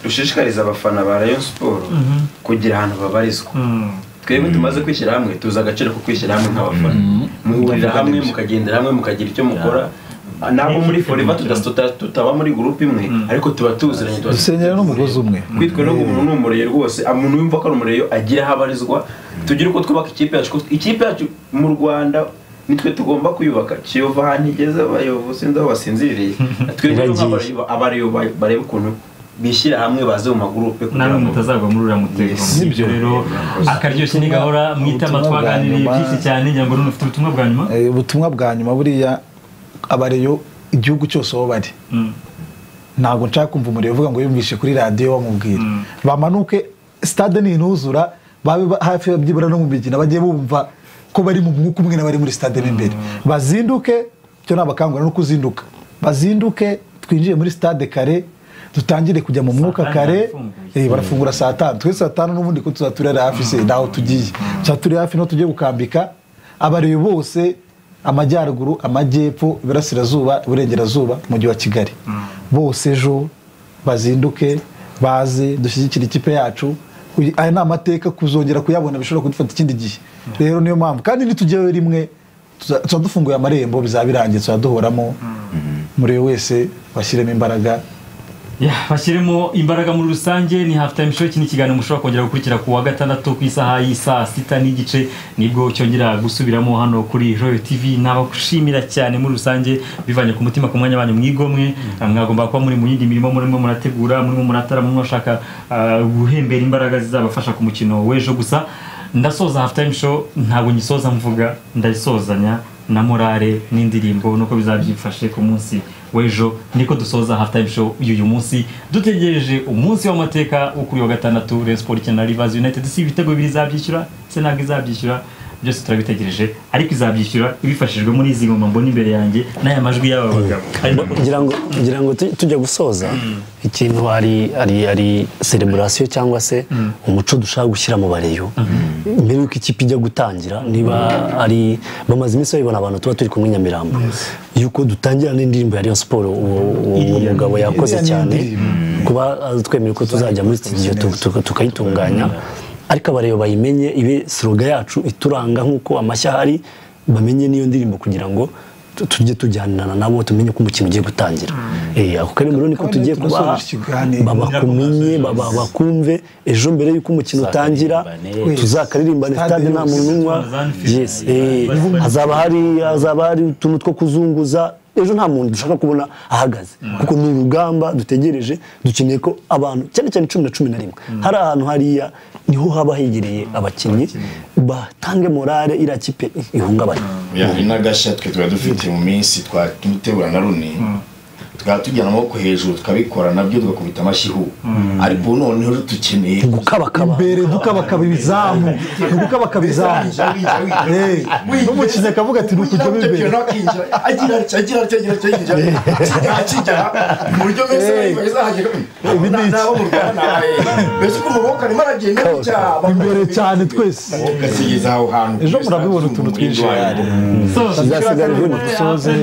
dushishikariza abafana ba Rayon Sport kugira ahantu babarizwa twebwe tumaze kwishyira hamwe tuzi agaciro ko kwishyira hamwe nk'abafana muhurira hamwe mukagendera hamwe mukagira icyo mukora ntabwo muri Forever tutaba muri groupe imwe ariko tuba tuziranye dusenyera n'umugozi umwe kwitwa no umuntu n'umureye rwose umuntu yumva ko ari umureye agira habarizwa tugira uko twubaka ikipe yacu mu Rwanda nitwe tugomba kuyubaka Kiyovu ahantu igeze abayobozi sinzi aho basinziriye twebwe abareyo bareba ukuntu bishyira hamwe baze mu magroupe namwe mutazagwa muri uriya mutego nibyo rero akaryoshye ni gahora mwitama twaganiriye byinshi cyane ngira ngo ufite ubutumwa bwa nyuma ubutumwa bwa nyuma buriya abareyo igihugu cyose aho bari ntabwo nshaka kumva umuriro uvuga ngo yumvishe kuri radio bamubwira bamanuke stade n'inuzura babe hafi byibura no mu migina bagiye bumva ko bari mu mwuka umwe n'abari muri stade n'imbere bazinduke cyo nabakangura no kuzinduka bazinduke twinjiye muri stade kare dutangire kujya mu mwuka kare barafungura saa 5 twese saa 5 n'ubundi ko tuzaturera hafi se naho tugiye cyaturi hafi no tujye gukambika abareyo bose amajyaruguru amajyepfo iburasirazuba iburengerazuba mujyi wa Kigali bose ejo bazinduke baze dushyigikira ikipe yacu aya na amateka kuzongera kuyabona bishobora kudufata ikindi gihe rero niyo mpamvu kandi nitugewe rimwe tuzadufunguye amarembo bizabirangiye tuzaduhoramo muri wese bashyiremo imbaraga bashyiremo imbaraga muri rusange ni half time show iki ni ikiganiro mushobora kongera gukurikira ku wa gatandatu ku isaha y'isa 6 n'igice nibwo cyongera gusubiramo hano kuri Royal TV nabakushimira cyane muri rusange bivanye ku mutima ku mwanya wanyu mwigomwe mwagomba kuba muri mu yindi mirimo murimo murategura murimo muratara murimo shaka guhembera imbaraga zizabafasha ku mukino w'ejo gusa ndasoza half time show ntabwo nyisoza mvuga ndayisozanya na morale n'indirimbo nuko bizabyifashe ku munsi w'ejo niko dusoza half time show uyu munsi dutegereje umunsi w'amateka wo kuri wa gatandatu Rayon Sport na Rivers United si ibitego bibiri zabyishyura se ntabwo izabyishyura byose turabitegereje ariko izabyishyura ibifashijwe muri izi ngoma mbona imbere yanjye n'aya majwi y'aba bagabo kugira ngo tujya gusoza ikintu ari celebration cyangwa se umuco dushaka gushyira mu bareyo mbere yuko ikipe ijya gutangira niba ari bamaze iminsi babibona abantu tuba turi kumwe Nyamirambo yuko dutangira n'indirimbo ya Rayon Sport uwo mugabo yakoze cyane kuba twemera ko tuzajya muri studio tukayitunganya ariko abareyo bayimenye ibe slogan yacu ituranga nkuko amashya hari bamenye niyo ndirimbo kugira ngo tujye tujyanana nabo tumenye ko umukino ugiye gutangira ako kare muri niko tugiye kuba babakumenye bakumve ejo mbere yuko umukino utangira tuzakaririmba stade nta muntu unywa yes hazaba hari utuntu two kuzunguza ejo nta muntu dushaka kubona ahagaze kuko ni urugamba dutegereje dukeneye ko abantu cyane cyane 11 hari ahantu hariya niho haba hegereye abakinnyi batange morale ira kipe ihungabanye n'agashya twe dufite mu minsi twatumutebura na Runi tukatujyana amaboko hejuru tukabikora nabyo tugakubita amashyihu ariko noneho dukeneye gukabakaba imbere dukabakaba ibizamu gukabakaba n'umukinnyi akavuga ati nukujyamo imbere agira mu buryo mwese bazahagera nabo mu Rwanda mbese ko muboko arimo aragenda imbere cyane twese gasigiza aho hantu ejo murabibona utuntu twinshi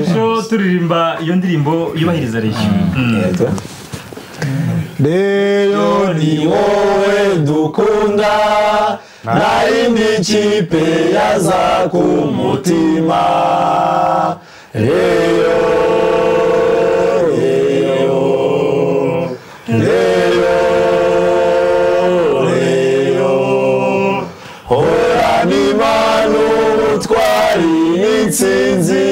ejo turirimba iyo ndirimbo yubahiriza Reyo ni wowe dukunda nta yindi kipe yaza ku mutima Reyo horana imana ubutwari n'intsinzi